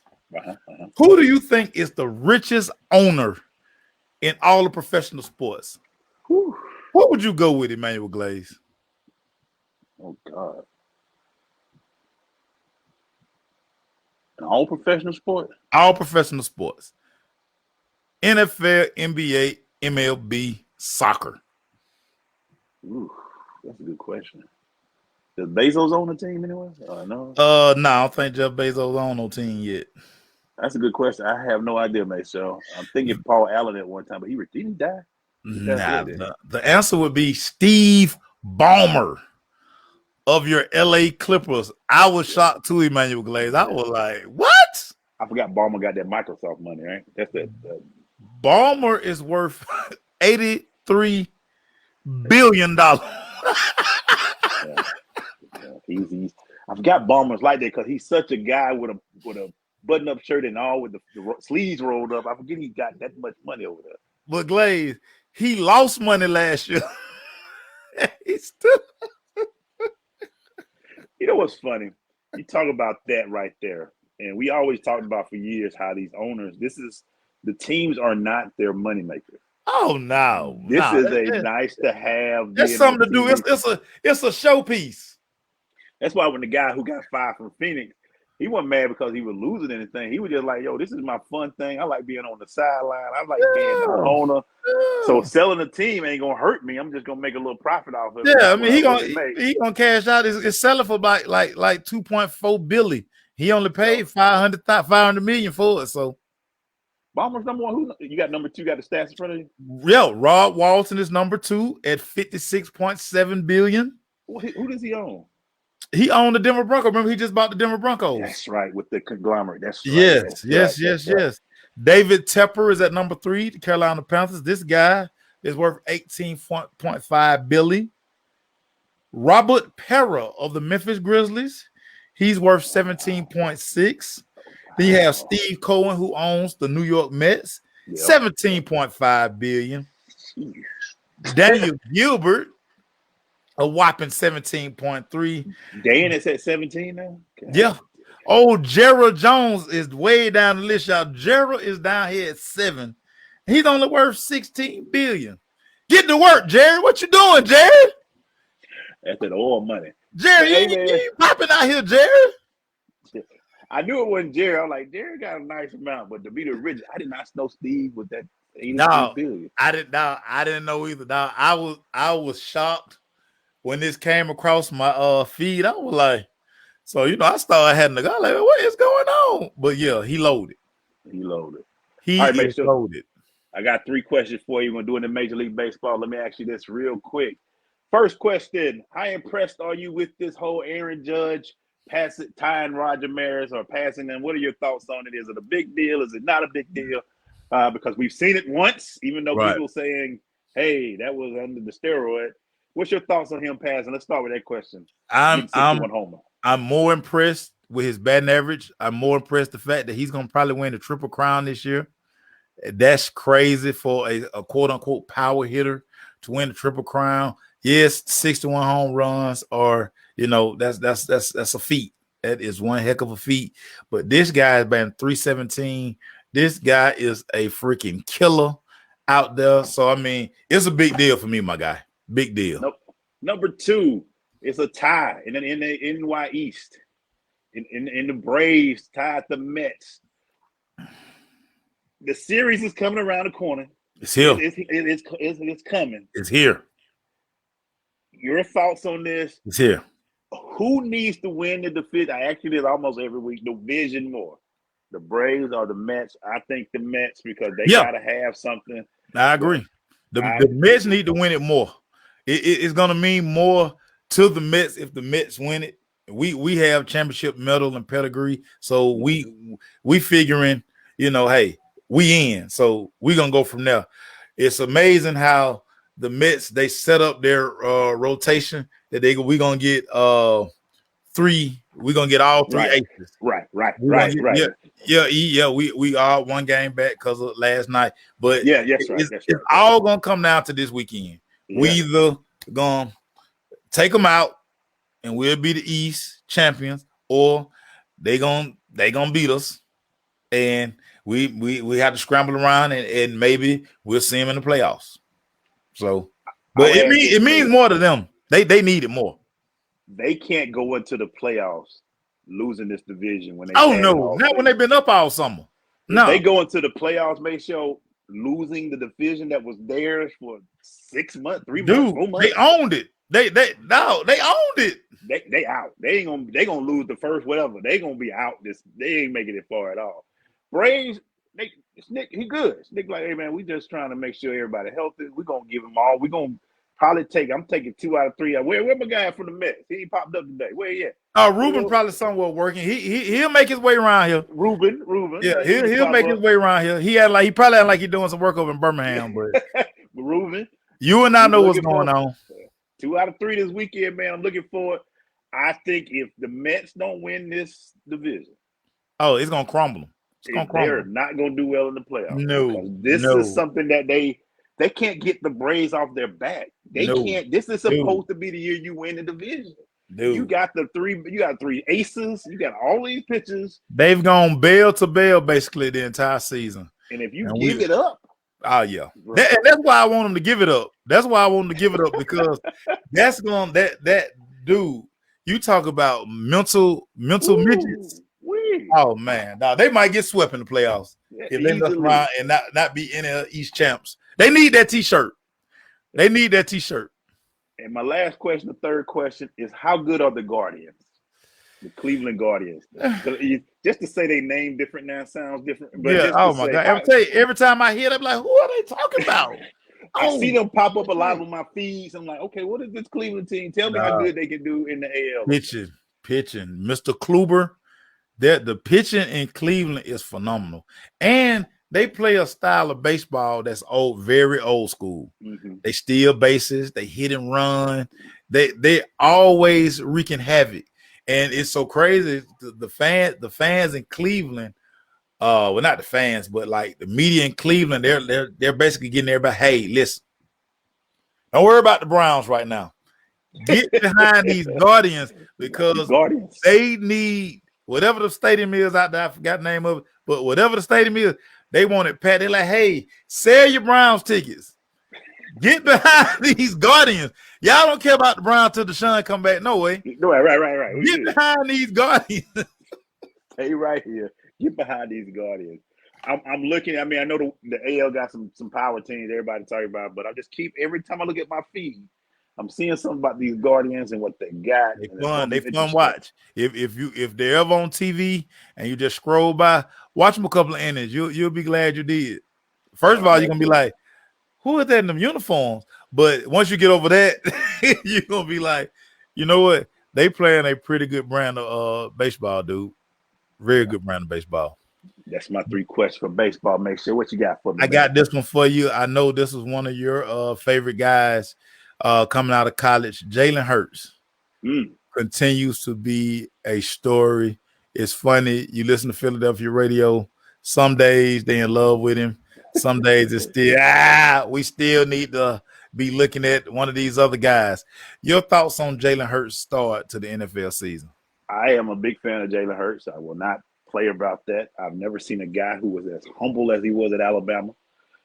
who do you think is the richest owner in all of professional sports? Whew. What would you go with, Emmanuel Glaze? Oh God. In all professional sports? All professional sports. NFL, NBA, MLB, soccer. Ooh, that's a good question. Does Bezos own the team anyway? No. No, I don't think Jeff Bezos on no team yet. That's a good question. I have no idea, mate. So I'm thinking Paul Allen at one time, but didn't he die? Nah, the answer would be Steve Ballmer of your LA Clippers. I was shocked too, Emmanuel Glaze. I was like, what? I forgot Ballmer got that Microsoft money, right? That's that. Ballmer is worth $83 billion. He's I forgot Ballmer's like that because he's such a guy with a button-up shirt and all with the sleeves rolled up. I forget he got that much money over there. But Glaze, he lost money last year. He still. You know what's funny? You talk about that right there, and we always talked about for years how these owners. The teams are not their moneymaker. Oh no! This is nice to have. It's something to do. It's a showpiece. That's why when the guy who got fired from Phoenix, he wasn't mad because he was losing anything. He was just like, yo, this is my fun thing. I like being on the sideline. I like being the owner. So selling the team ain't gonna hurt me. I'm just gonna make a little profit off of it. Yeah, I mean he gonna cash out. It's selling for about like $2.4 billion. He only paid $500 million for it. So Ballmer's number one. Who you got? Number two. Got the stats in front of you. Yeah, Rod Walton is number 2 at $56.7 billion. Who does he own? He owned the Denver Broncos. Remember, he just bought the Denver Broncos. That's right, with the conglomerate. That's right. Yes. David Tepper is at number 3, the Carolina Panthers. This guy is worth $18.5 billion. Robert Pera of the Memphis Grizzlies, he's worth $17.6. Then you have Steve Cohen, who owns the New York Mets, $17.5 billion. Daniel Gilbert, a whopping 17.3. Dan is at 17 now? God. Yeah. Oh, Gerald Jones is way down the list, y'all. Gerald is down here at 7. He's only worth $16 billion. Get to work, Jared. What you doing, Jared? That's that oil money. Jared, you popping out here, Jared. I knew it wasn't Jared. I'm like, Jared got a nice amount, but to be the rich, I did not know Steve with that $83 billion. I didn't know either. Now I was shocked when this came across my feed. I was like, so I started having to go like, what is going on? But yeah, he loaded. All right, is loaded. I got 3 questions for you. We're going to do it in Major League Baseball. Let me ask you this real quick. First question, how impressed are you with this whole Aaron Judge tying Roger Maris or passing them? What are your thoughts on it? Is it a big deal? Is it not a big deal? Because we've seen it once, even though people saying, hey, that was under the steroid. What's your thoughts on him passing? Let's start with that question. I'm more impressed with his batting average. I'm more impressed the fact that he's going to probably win the Triple Crown this year. That's crazy for a quote-unquote power hitter to win the Triple Crown. Yes, 61 home runs are, that's a feat. That is one heck of a feat. But this guy has been 317. This guy is a freaking killer out there. So, I mean, it's a big deal for me, my guy. Big deal. Nope. Number 2, it's a tie in the NY East. In the Braves tied the Mets. The series is coming around the corner. It's here. It's coming. It's here. Your thoughts on this? It's here. Who needs to win the division? I ask you this almost every week. Division more, the Braves or the Mets? I think the Mets because they gotta have something. I agree. I The Mets need to win it more. It's going to mean more to the Mets if the Mets win it. We have championship medal and pedigree, so we figuring, hey, we in. So we're gonna go from there. It's amazing how the Mets they set up their rotation that we gonna get three. We're gonna get all three aces. Right. Yeah. We are one game back because of last night, but it's all gonna come down to this weekend. Yeah. We either gonna take them out and we'll be the East champions, or they gonna beat us, and we have to scramble around and maybe we'll see them in the playoffs. So, but it means more to them. They need it more. They can't go into the playoffs losing this division when they. Oh no, not when they've been up all summer. No, they go into the playoffs, make sure losing the division that was theirs for 6 months, 3 months, 4 months. They owned it. They owned it. They out. They gonna lose the first whatever. They gonna be out. They ain't making it far at all. Braves, Nick, he good. Nick like, hey man, we just trying to make sure everybody healthy. We're gonna give him all. We're gonna probably I'm taking 2 out of 3. Where my guy from the Mets? He ain't popped up today. Where he at? Ruben probably somewhere working. He'll make his way around here. Ruben. Yeah, he'll make his way around here. He probably had like he doing some work over in Birmingham, but Ruben. You and I know what's going on. 2 out of 3 this weekend, man. I'm looking for it. I think if the Mets don't win this division, it's gonna crumble. They're not gonna do well in the playoffs. No, this is something that they can't get the Braves off their back. They can't. This is supposed to be the year you win the division. You got 3 aces. You got all these pitchers. They've gone bell to bell basically the entire season. And if you give it up. Oh yeah, that's why I want him to give it up. That's why I want him to give it up because that's going that dude. You talk about mental midgets. Oh man, now they might get swept in the playoffs if they look around and not be in East champs. They need that T-shirt. And my last question, the third question, is how good are the Guardians? The Cleveland Guardians. Just to say they name different now sounds different. But oh my God. Every time I hear them, I'm like, who are they talking about? I see them pop up a lot on my feeds. I'm like, okay, what is this Cleveland team? Tell me how good they can do in the AL. Pitching. Mr. Kluber, the pitching in Cleveland is phenomenal. And they play a style of baseball that's very old school. Mm-hmm. They steal bases, they hit and run. They always wreaking havoc. And it's so crazy. The fans in Cleveland, well, not the fans, but like the media in Cleveland, they're basically getting everybody, hey, listen, don't worry about the Browns right now. Get behind these Guardians because they need whatever the stadium is out there. I forgot the name of it, but whatever the stadium is, they want it pat. They're like, hey, sell your Browns tickets. Get behind these Guardians. Y'all don't care about the Browns till Deshaun come back. No way. No, right. Get behind these Guardians. Stay right here. Get behind these Guardians. I'm looking. I mean, I know the AL got some power teams everybody talking about, but I just every time I look at my feed, I'm seeing something about these Guardians and what they got. They fun watch. If they're ever on TV and you just scroll by, watch them a couple of innings. You'll be glad you did. First of all, you're gonna be like, who is that in them uniforms? But once you get over that, you're gonna be like, you know what? They playing a pretty good brand of baseball, dude. Very good brand of baseball. That's my 3 questions for baseball. Make sure what you got for me. I got this one for you. I know this is one of your favorite guys coming out of college. Jalen Hurts continues to be a story. It's funny. You listen to Philadelphia radio. Some days they in love with him. Some days it's still, we still need to be looking at one of these other guys. Your thoughts on Jalen Hurts' start to the NFL season? I am a big fan of Jalen Hurts. I will not play about that. I've never seen a guy who was as humble as he was at Alabama.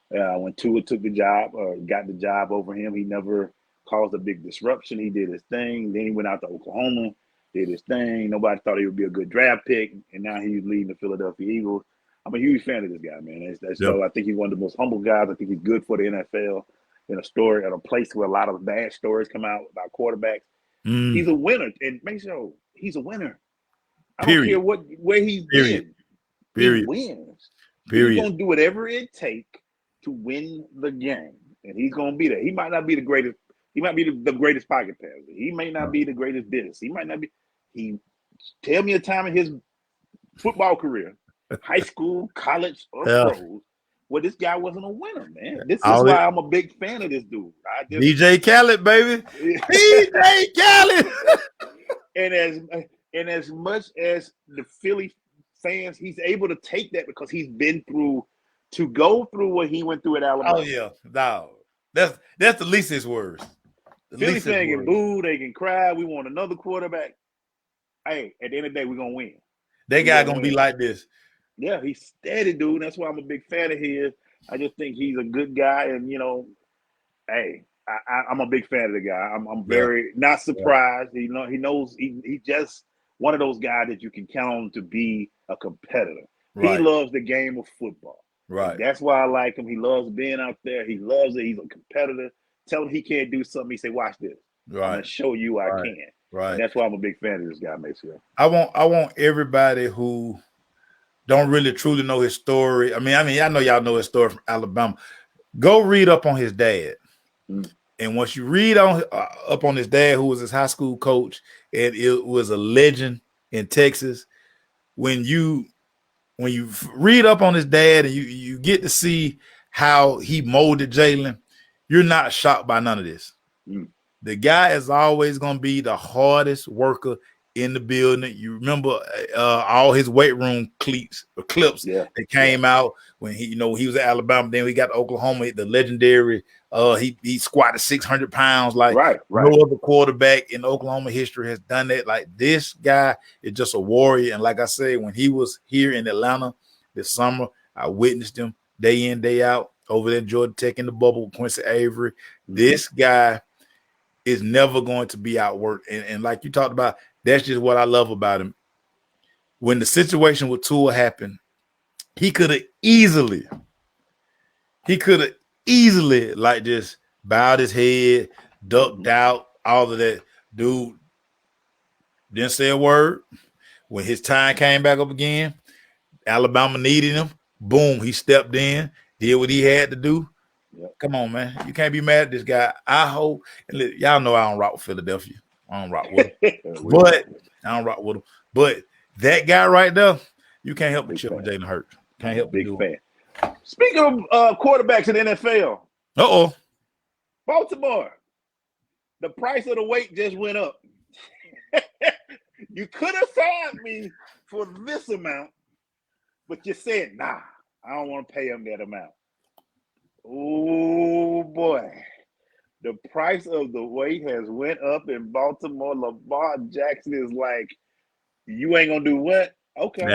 When Tua took the job or got the job over him, he never caused a big disruption. He did his thing. Then he went out to Oklahoma, did his thing. Nobody thought he would be a good draft pick, and now he's leading the Philadelphia Eagles. I'm a huge fan of this guy, man. So I think he's one of the most humble guys. I think he's good for the NFL in a place where a lot of bad stories come out about quarterbacks. He's a winner, and make sure he's a winner. I don't care where he's been. Period. He wins. Period. He's gonna do whatever it takes to win the game, and he's going to be there. He might not be the greatest. He might be the greatest pocket passer. He may not be the greatest dentist. He might not be. Tell me a time in his football career, high school, college, or pros, where this guy wasn't a winner, man. This is why I'm a big fan of this dude. DJ Khaled, baby. DJ Khaled. And as much as the Philly fans, he's able to take that because he's been through what he went through at Alabama. Oh yeah, no, that's the least of his words. Philly fans can boo, they can cry. We want another quarterback. Hey, at the end of the day, we're gonna win. That guy gonna be like this. Yeah, he's steady, dude. That's why I'm a big fan of his. I just think he's a good guy, and hey, I'm a big fan of the guy. I'm very not surprised. Yeah. He knows he just one of those guys that you can count on to be a competitor. Right. He loves the game of football. Right. And that's why I like him. He loves being out there. He loves it. He's a competitor. Tell him he can't do something. He say, "Watch this. Right. I'm gonna show you I can." Right. And that's why I'm a big fan of this guy, Maceo. I want everybody who don't really truly know his story. I know y'all know his story from Alabama. Go read up on his dad. Mm. And once you read up on his dad, who was his high school coach, and it was a legend in Texas, when you read up on his dad and you get to see how he molded Jalen, you're not shocked by none of this. Mm. The guy is always going to be the hardest worker in the building. You remember all his weight room clips that came out when he was at Alabama. Then we got to Oklahoma, the legendary. He squatted 600 pounds like no other quarterback in Oklahoma history has done that. Like, this guy is just a warrior. And like I said, when he was here in Atlanta this summer, I witnessed him day in, day out over there at Georgia Tech in the bubble with Quincy Avery. This guy is never going to be outworked. And like you talked about, that's just what I love about him. When the situation with Tua happened, he could have easily like just bowed his head, ducked out, all of that. Dude didn't say a word. When his time came back up again, Alabama needed him. Boom, he stepped in, did what he had to do. Yep. Come on, man. You can't be mad at this guy. I hope, and y'all know I don't rock with Philadelphia. I don't rock with him. But that guy right there, you can't help but chip with Jalen Hurts. Can't help big fan. Speaking of quarterbacks in the NFL. Baltimore. The price of the weight just went up. You could have signed me for this amount, but you said, nah, I don't want to pay him that amount. Oh, boy. The price of the weight has went up in Baltimore. Lamar Jackson is like, you ain't going to do what? Okay.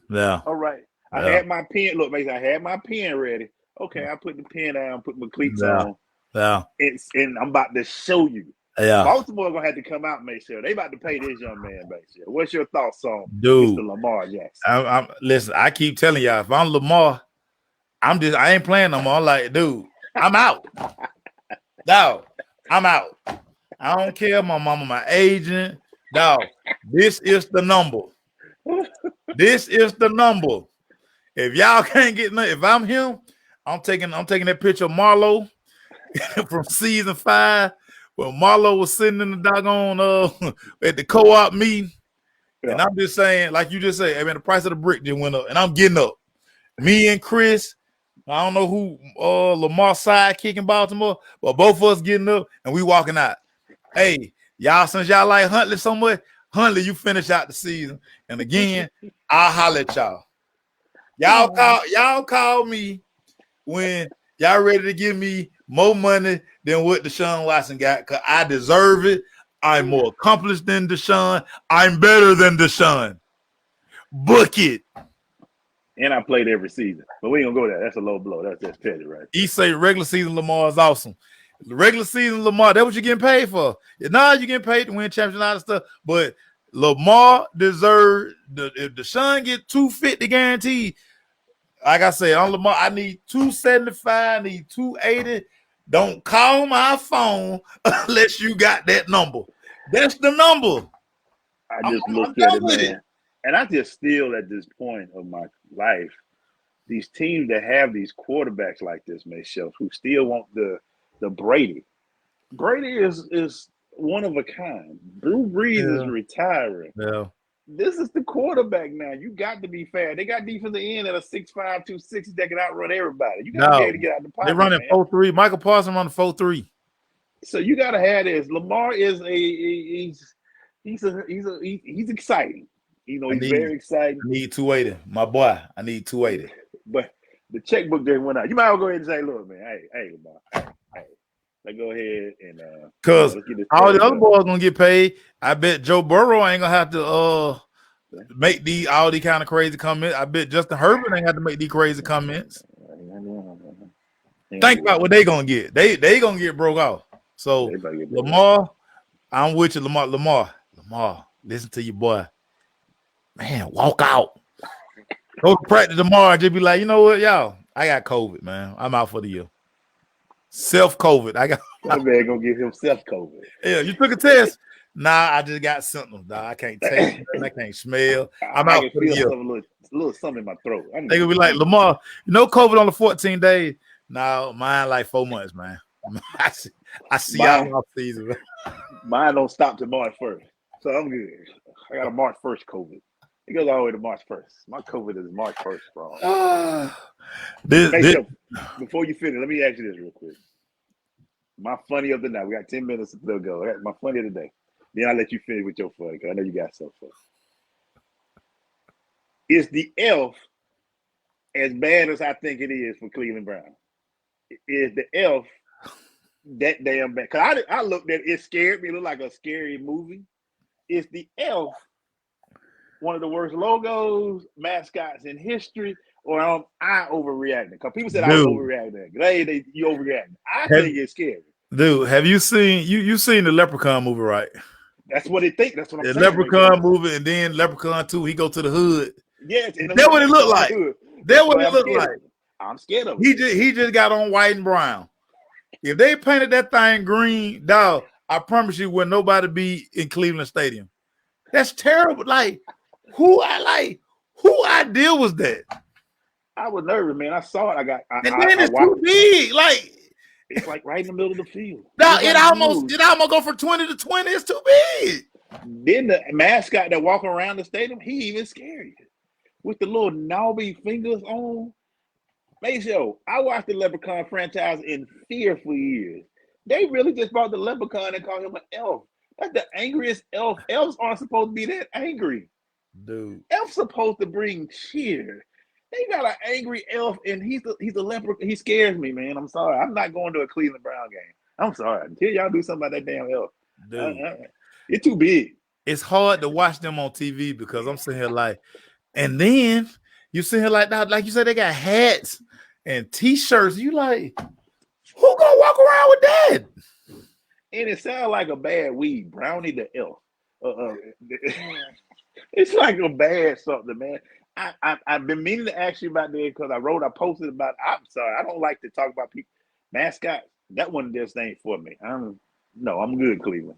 Yeah. All right. I had my pen. Look, Mason, I had my pen ready. Okay, I put the pen down, put my cleats on. Yeah. And I'm about to show you. Yeah. Baltimore going to have to come out, make sure. They about to pay this young man, Mason. What's your thoughts on Mr. Lamar Jackson? Listen, I keep telling y'all, if I'm Lamar, I ain't playing no more. I'm like, dude, I'm out. Dog, I'm out. I don't care. My mama, my agent. Dog, this is the number. This is the number. If y'all can't get nothing, if I'm him, I'm taking that picture of Marlo from season 5 when Marlo was sitting in the doggone at the co-op meeting. Yeah. And I'm just saying, like you just said, I mean, the price of the brick just went up, and I'm getting up. Me and Chris, I don't know who Lamar's sidekick in Baltimore, but both of us getting up and we walking out. Hey, y'all, since y'all like Huntley so much, Huntley, you finish out the season. And again, I'll holler at y'all. Y'all call me when y'all ready to give me more money than what Deshaun Watson got, because I deserve it. I'm more accomplished than Deshaun. I'm better than Deshaun. Book it. And I played every season. But we ain't gonna go there. That's a low blow. That's just petty, right? He say regular season Lamar is awesome. The regular season Lamar, that's what you're getting paid for. Now you're getting paid to win championships and all that stuff. But Lamar deserves if Deshaun get 250 guaranteed. Like I said, on Lamar, I need 275, I need 280. Don't call my phone unless you got that number. That's the number. I just looked at it, man. And I just still at this point of my life, these teams that have these quarterbacks like this, Michelle, who still want the Brady. Brady is one of a kind. Drew Brees is retiring. Yeah. This is the quarterback now. You got to be fair. They got defensive end at a 6'5", 260 that can outrun everybody. You got to be able to get out the pocket. They're running 4-3. Michael Parsons running 4-3. So you got to have this. Lamar is he's exciting. You know, he's very exciting. I need 280, my boy. I need 280. But the checkbook didn't went out. You might as well go ahead and say, "Look, man, hey, Lamar, hey, let's go ahead and because all the other boys gonna get paid. I bet Joe Burrow ain't gonna have to make all these kind of crazy comments. I bet Justin Herbert ain't have to make these crazy comments. Think about what they gonna get. They gonna get broke off. So Lamar, I'm with you, Lamar, listen to your boy. Man, walk out. Go to practice tomorrow and just be like, you know what, y'all? I got COVID, man. I'm out for the year. Self-COVID. I got that man gonna give him self-COVID. Yeah, you took a test. Nah, I just got symptoms. Nah, I can't taste. I can't smell. I'm out for the year. A little something in my throat. They gonna be like, Lamar, COVID on the 14 days. No, mine like 4 months, man. I see y'all off season. Man. Mine don't stop till March 1st, so I'm good. I got a March 1st COVID. It goes all the way to March 1st. My COVID is March 1st, bro. Before you finish, let me ask you this real quick. My funny of the night. We got 10 minutes to go. My funny of the day. Then I'll let you finish with your funny, because I know you got some fun. Is the elf as bad as I think it is for Cleveland Brown? Is the elf that damn bad? Because I looked at it, it scared me. It looked like a scary movie. Is the elf one of the worst logos, mascots in history, or am I overreacting? Because people said I was overreacting. You overreacting. I think it's scary. Dude, have you seen you seen the Leprechaun movie, right? That's what they think. That's what I'm saying. The Leprechaun movie, and then Leprechaun 2, he go to the hood. Yes, that's what it looked like. That's what it looked like. I'm scared of it. He just got on white and brown. If they painted that thing green, dog, I promise you, would nobody be in Cleveland Stadium. That's terrible. Like, who idea was that? I was nervous, man. I saw it. And then it's too big. Like, it's like right in the middle of the field. No, it almost go from 20 to 20. It's too big. Then the mascot that walk around the stadium, he even scary. With the little knobby fingers on. Maceo, I watched the Leprechaun franchise in fear for years. They really just brought the Leprechaun and called him an elf. That's the angriest elf. Elves aren't supposed to be that angry. Dude. Elf's supposed to bring cheer. They got an angry elf, and he's a leprechaun. He scares me, man. I'm sorry. I'm not going to a Cleveland Brown game. I'm sorry. Until y'all do something about that damn elf. Dude. It's too big. It's hard to watch them on TV because I'm sitting here like, and then you sit here like that, like you said, they got hats and T-shirts. You like, who gonna walk around with that? And it sounds like a bad weed, Brownie the elf. It's like a bad something, man. I've been meaning to ask you about that because I posted about it. I'm sorry. I don't like to talk about people. Mascots, that one just ain't for me. I'm good, Cleveland.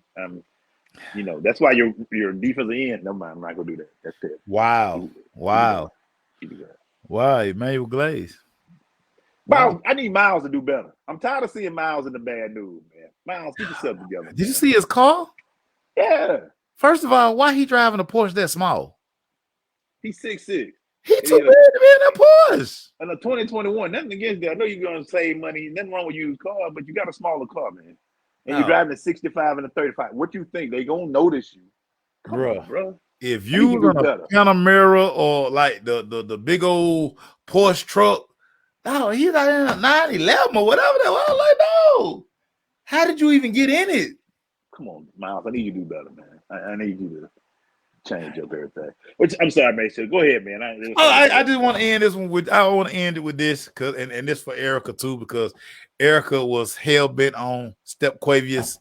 That's why your defensive end. No mind, I'm not gonna do that. That's it. Wow. Emmanuel Glaze. Wow. I need Miles to do better. I'm tired of seeing Miles in the bad news, man. Miles, get yourself together. Did you see his car? Yeah. First of all, why he driving a Porsche that small? He's 6'6". He too big to be in a Porsche. And a 2021, nothing against that. I know you're gonna save money. Nothing wrong with used car, but you got a smaller car, man. And you're driving a 65 and a 35. What you think? They gonna notice you, bro. If you run a Panamera or like the big old Porsche truck, he's out in a 911 or whatever. I was like, no. How did you even get in it? Come on, Miles. I need you to do better, man. I need you to change up everything. Which I'm sorry, Mason. Go ahead, man. I just want to end this one with. I want to end it with this because and this for Erica too because Erica was hell bent on Step Quavius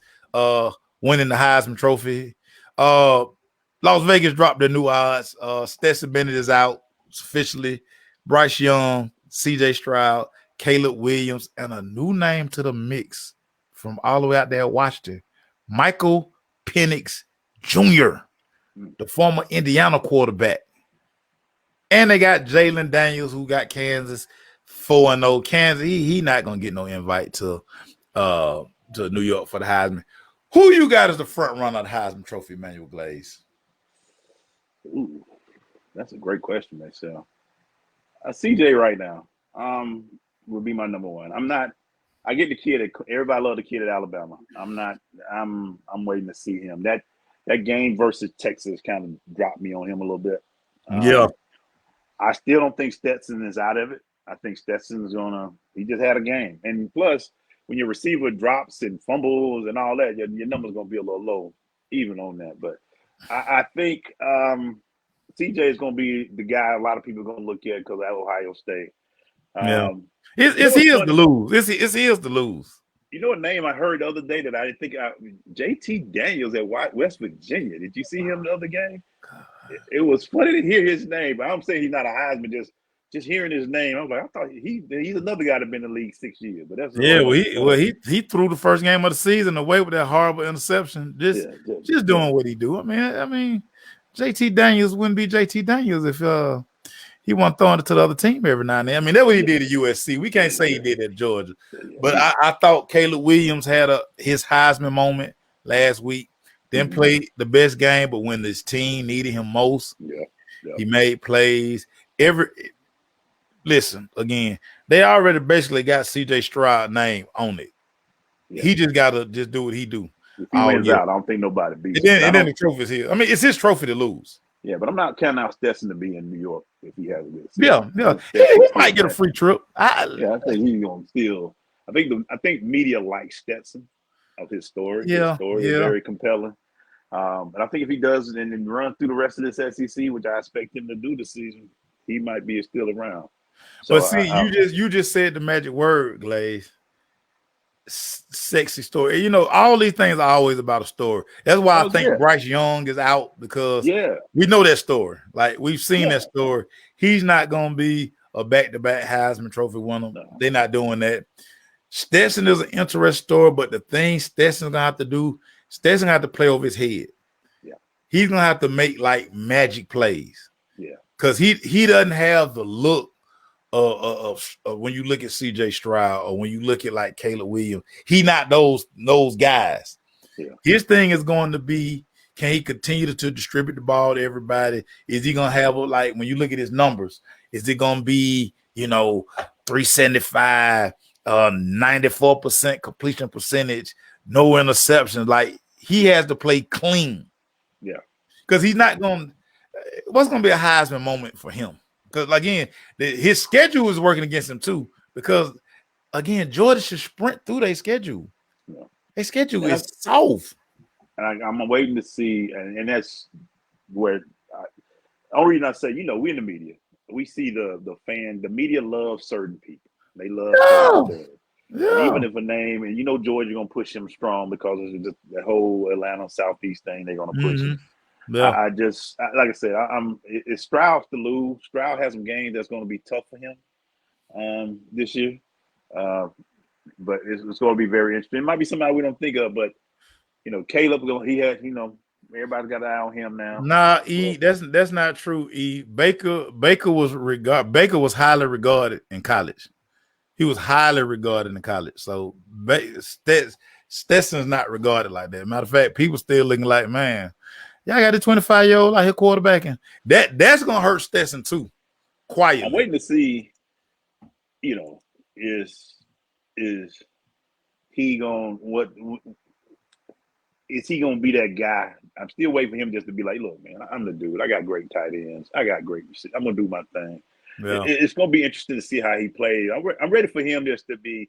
winning the Heisman Trophy. Las Vegas dropped their new odds. Stetson Bennett is out officially. Bryce Young, C.J. Stroud, Caleb Williams, and a new name to the mix from all the way out there at Washington, Michael Penix Jr., the former Indiana quarterback. And they got Jalen Daniels, who got Kansas 4-0. Kansas, he not gonna get no invite to New York for the Heisman. Who you got as the front runner of the Heisman Trophy, Emmanuel Glaze? Ooh, that's a great question, myself. CJ right now would be my number one. I get the kid. Everybody love the kid at Alabama. I'm waiting to see him. That game versus Texas kind of dropped me on him a little bit. Yeah. I still don't think Stetson is out of it. I think Stetson is he just had a game. And plus, when your receiver drops and fumbles and all that, your number's going to be a little low even on that. But I think CJ is going to be the guy a lot of people are going to look at because of Ohio State. It's his to lose. It's his to lose. You know a name I heard the other day that I didn't think JT Daniels at West Virginia. Did you see him the other game? It was funny to hear his name, but I'm saying he's not a Heisman. Just hearing his name, I was like, I thought he's another guy that been in the league 6 years. But that's he threw the first game of the season away with that horrible interception. Just doing what he do. I mean, JT Daniels wouldn't be JT Daniels if he wasn't throwing it to the other team every now and then. I mean, that's what he did at USC. We can't say he did at Georgia. But I thought Caleb Williams had his Heisman moment last week. Didn't play the best game, but when this team needed him most, he made plays. Listen, again, they already basically got CJ Stroud name on it. Yeah. He just got to just do what he do. If he wins out, I don't think nobody beats him. And then the trophy's here. I mean, it's his trophy to lose. Yeah, but I'm not counting out Stetson to be in New York if he has a good season. Yeah. He might get a free trip. I think he's going to steal. I think media likes Stetson of his story. His story is very compelling. And I think if he does it and then run through the rest of this SEC, which I expect him to do this season, he might be still around. So, but see, you just said the magic word, Glaze. Sexy story. You know, all these things are always about a story. That's why I think Bryce Young is out because we know that story. Like we've seen that story. He's not going to be a back-to-back Heisman Trophy winner. No. They're not doing that. Stetson is an interesting story, but the thing Stetson's going to have to do, Stetson have to play over his head. Yeah. He's going to have to make like magic plays. Yeah. Because he doesn't have the look of when you look at CJ Stroud or when you look at like Caleb Williams, he not those guys. Yeah. His thing is going to be, can he continue to distribute the ball to everybody? Is he going to have, like, when you look at his numbers, is it going to be, 375, 94% completion percentage, no interceptions? Like, he has to play clean. Yeah. Because he's not going to – what's going to be a Heisman moment for him? Because, again, his schedule is working against him, too. Because, again, Georgia should sprint through their schedule. Yeah. Their schedule is soft. And I'm waiting to see, and that's where – only reason I say, we in the media. We see the media loves certain people. They love certain even if a name, and Georgia going to push him strong because of just the whole Atlanta Southeast thing, they're going to push him. Yeah. Like I said, it's Stroud to lose. Stroud has some games that's going to be tough for him this year. But it's going to be very interesting. It might be somebody we don't think of, but, Caleb, he had, everybody's got an eye on him now. Nah, that's not true, E. Baker was highly regarded in college. He was highly regarded in college. So Stetson's not regarded like that. Matter of fact, people still looking like, man, y'all got a 25-year-old out here quarterbacking. That's gonna hurt Stetson too. Quietly. I'm waiting to see, is he gonna is he gonna be that guy? I'm still waiting for him just to be like, look, man, I'm the dude. I got great tight ends. I got great receivers. I'm gonna do my thing. Yeah. It's gonna be interesting to see how he plays. I'm ready for him just to be.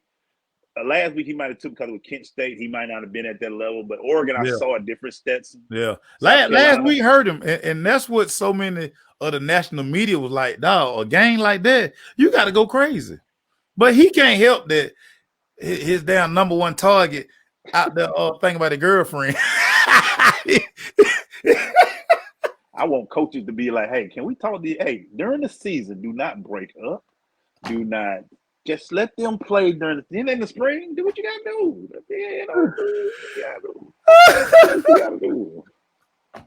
Last week he might have took because with Kent State, he might not have been at that level. But Oregon, I saw a different Stetson. Yeah, last week heard him, and that's what so many of the national media was like. Dog, a game like that, you got to go crazy. But he can't help that his damn number one target out there thinking about a girlfriend. I want coaches to be like, hey, can we talk during the season, do not break up. Do not just let them play during the spring. Do what you gotta do.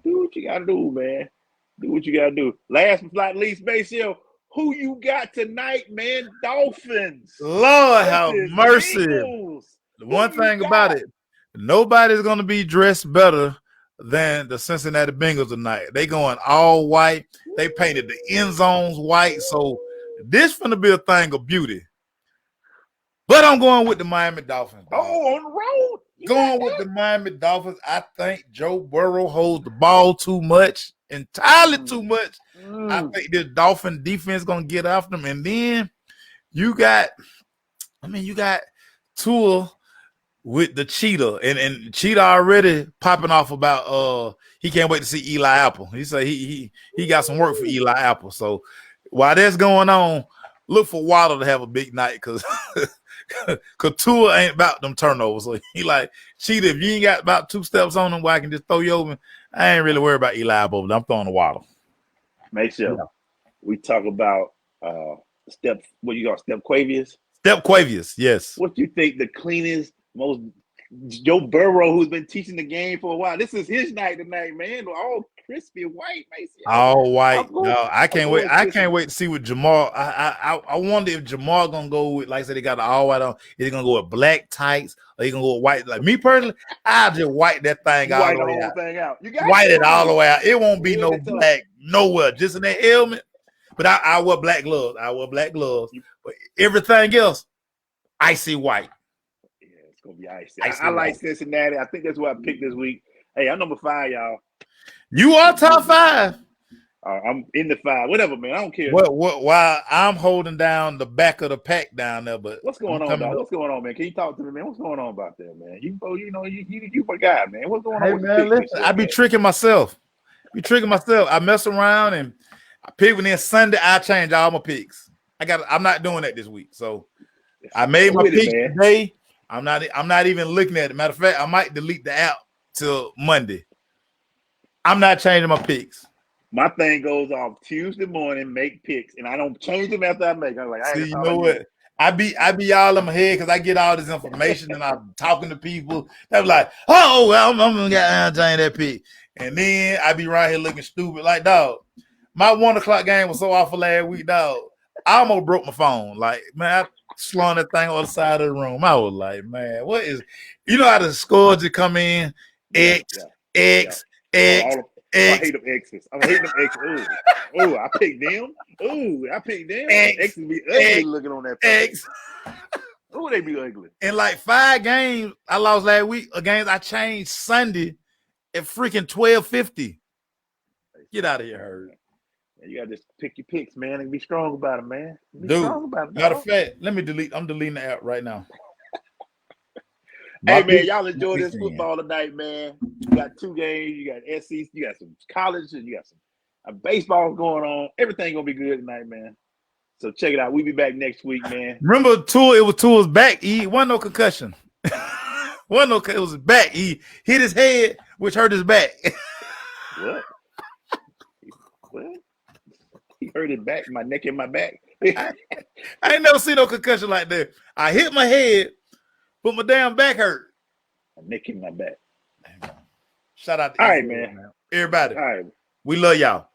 Do what you gotta do, man. Do what you gotta do. Last but not least, Maceo, who you got tonight, man? Dolphins. Lord have versus mercy. Bengals. The Who one you thing got? about it, nobody's going to be dressed better than the Cincinnati Bengals tonight. They going all white. They painted the end zones white. So this finna be a thing of beauty. But I'm going with the Miami Dolphins. Dog. Oh, on the road. You Going got with that? the Miami Dolphins. I think Joe Burrow holds the ball too much, entirely too much. I think this Dolphin defense gonna get after them. And then you got Tua with the Cheetah, and Cheetah already popping off about he can't wait to see Eli Apple. He said he got some work for Eli Apple. So while that's going on, look for Waddle to have a big night because Tua ain't about them turnovers. So he like, Cheetah, if you ain't got about 2 steps on him where I can just throw you over, I ain't really worried about Eli Apple. I'm throwing the Waddle. Make sure we talk about Step Quavius? Step Quavius, yes. What you think the cleanest, most Joe Burrow, who's been teaching the game for a while? This is his night tonight, man. All crispy white, Macy. All white. No, I can't wait. I can't wait to see what Jamal. I wonder if Jamal gonna go with, like I said, they got the all white on. Is he gonna go with black tights or he gonna go with white? Like me personally, I'll just white that thing all the way out. You got white it all the way out. It won't be Yeah, no that's tough. black nowhere, just in that helmet. But I wear black gloves. But everything else, icy white. Yeah, it's gonna be icy. I like Cincinnati. I think that's what I picked this week. Hey, I'm number 5, y'all. You are top 5. I'm in the 5. Whatever, man. I don't care. While I'm holding down the back of the pack down there, but what's going on, dog? What's going on, man? Can you talk to me, man? What's going on about that, man? You my guy, man. What's going on? Hey, man, listen, I be tricking myself. I mess around and I pick, and then Sunday I change all my picks. I'm not doing that this week. So I made my pick today. I'm not even looking at it. Matter of fact, I might delete the app till Monday. I'm not changing my picks. My thing goes off Tuesday morning, make picks, and I don't change them after I make. I'm like, see, you know what? I be all in my head because I get all this information and I'm talking to people. They're like, oh, well, I'm gonna change that pick. And then I be right here looking stupid. Like, dog, my 1 o'clock game was so awful last week, dog. I almost broke my phone. Like, man, I slung that thing on the side of the room. I was like, man, what is, you know how the scores that come in? X. I hate them X's. I hate them X's. Ooh, I picked them. X's be ugly looking on that page. Ooh, they be ugly. In like 5 games I lost last week, games I changed Sunday at freaking 12:50. Get out of here, Herb. You gotta just pick your picks, man, and be strong about it, man. Dude, matter of fact, let me delete. I'm deleting the app right now. Hey, man, y'all enjoy this football tonight, man. You got 2 games. You got SEC. You got some college, and you got some baseball going on. Everything gonna be good tonight, man. So check it out. We'll be back next week, man. Remember, it was Tua's back. He wasn't no concussion. It was his back. He hit his head, which hurt his back. What? He hurt his back, my neck and my back. I ain't never seen no concussion like that. I hit my head, but my damn back hurt. My neck and my back. Shout out to all right, man. Everybody. All right. We love y'all.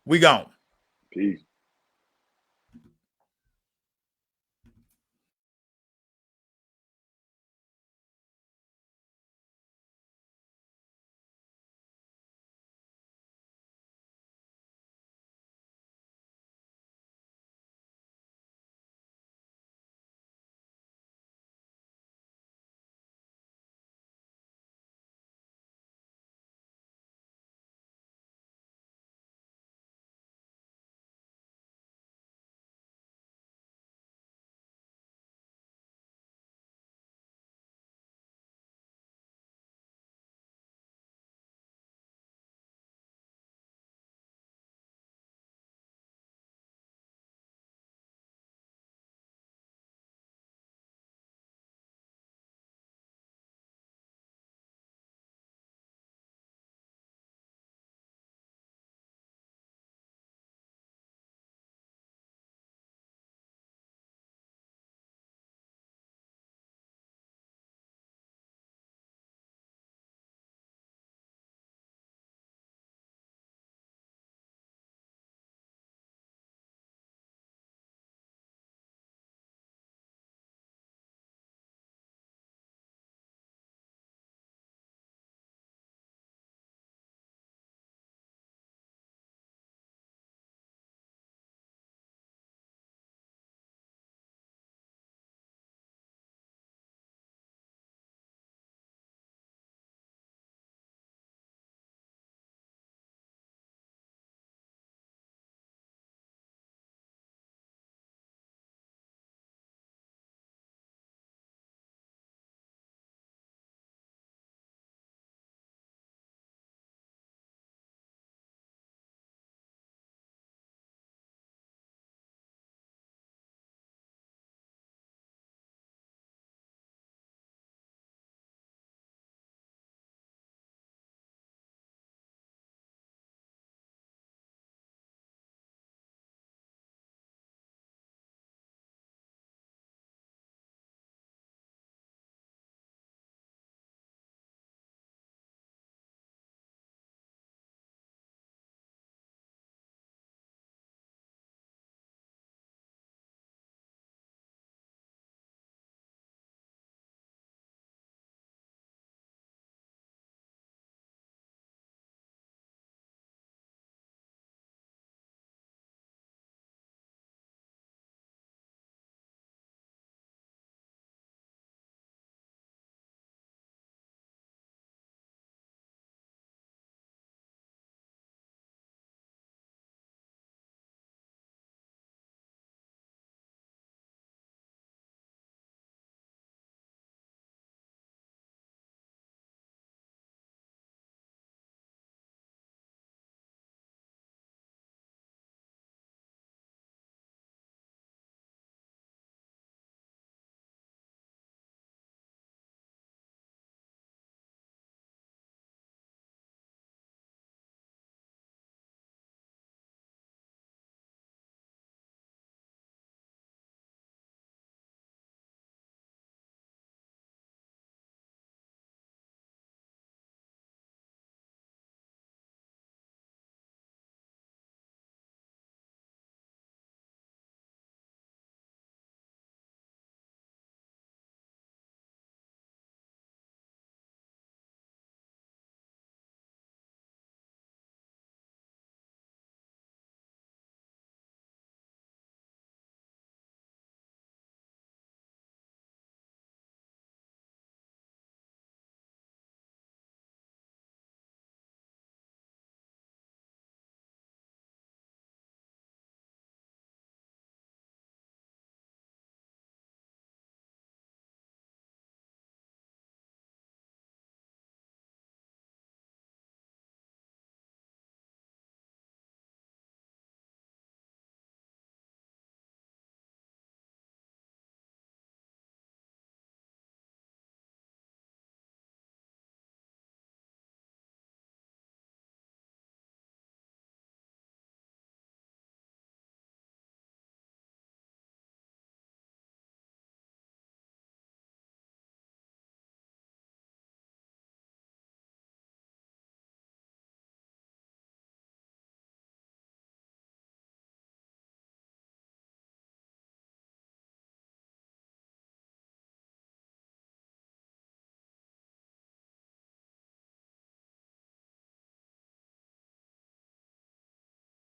We gone. Peace.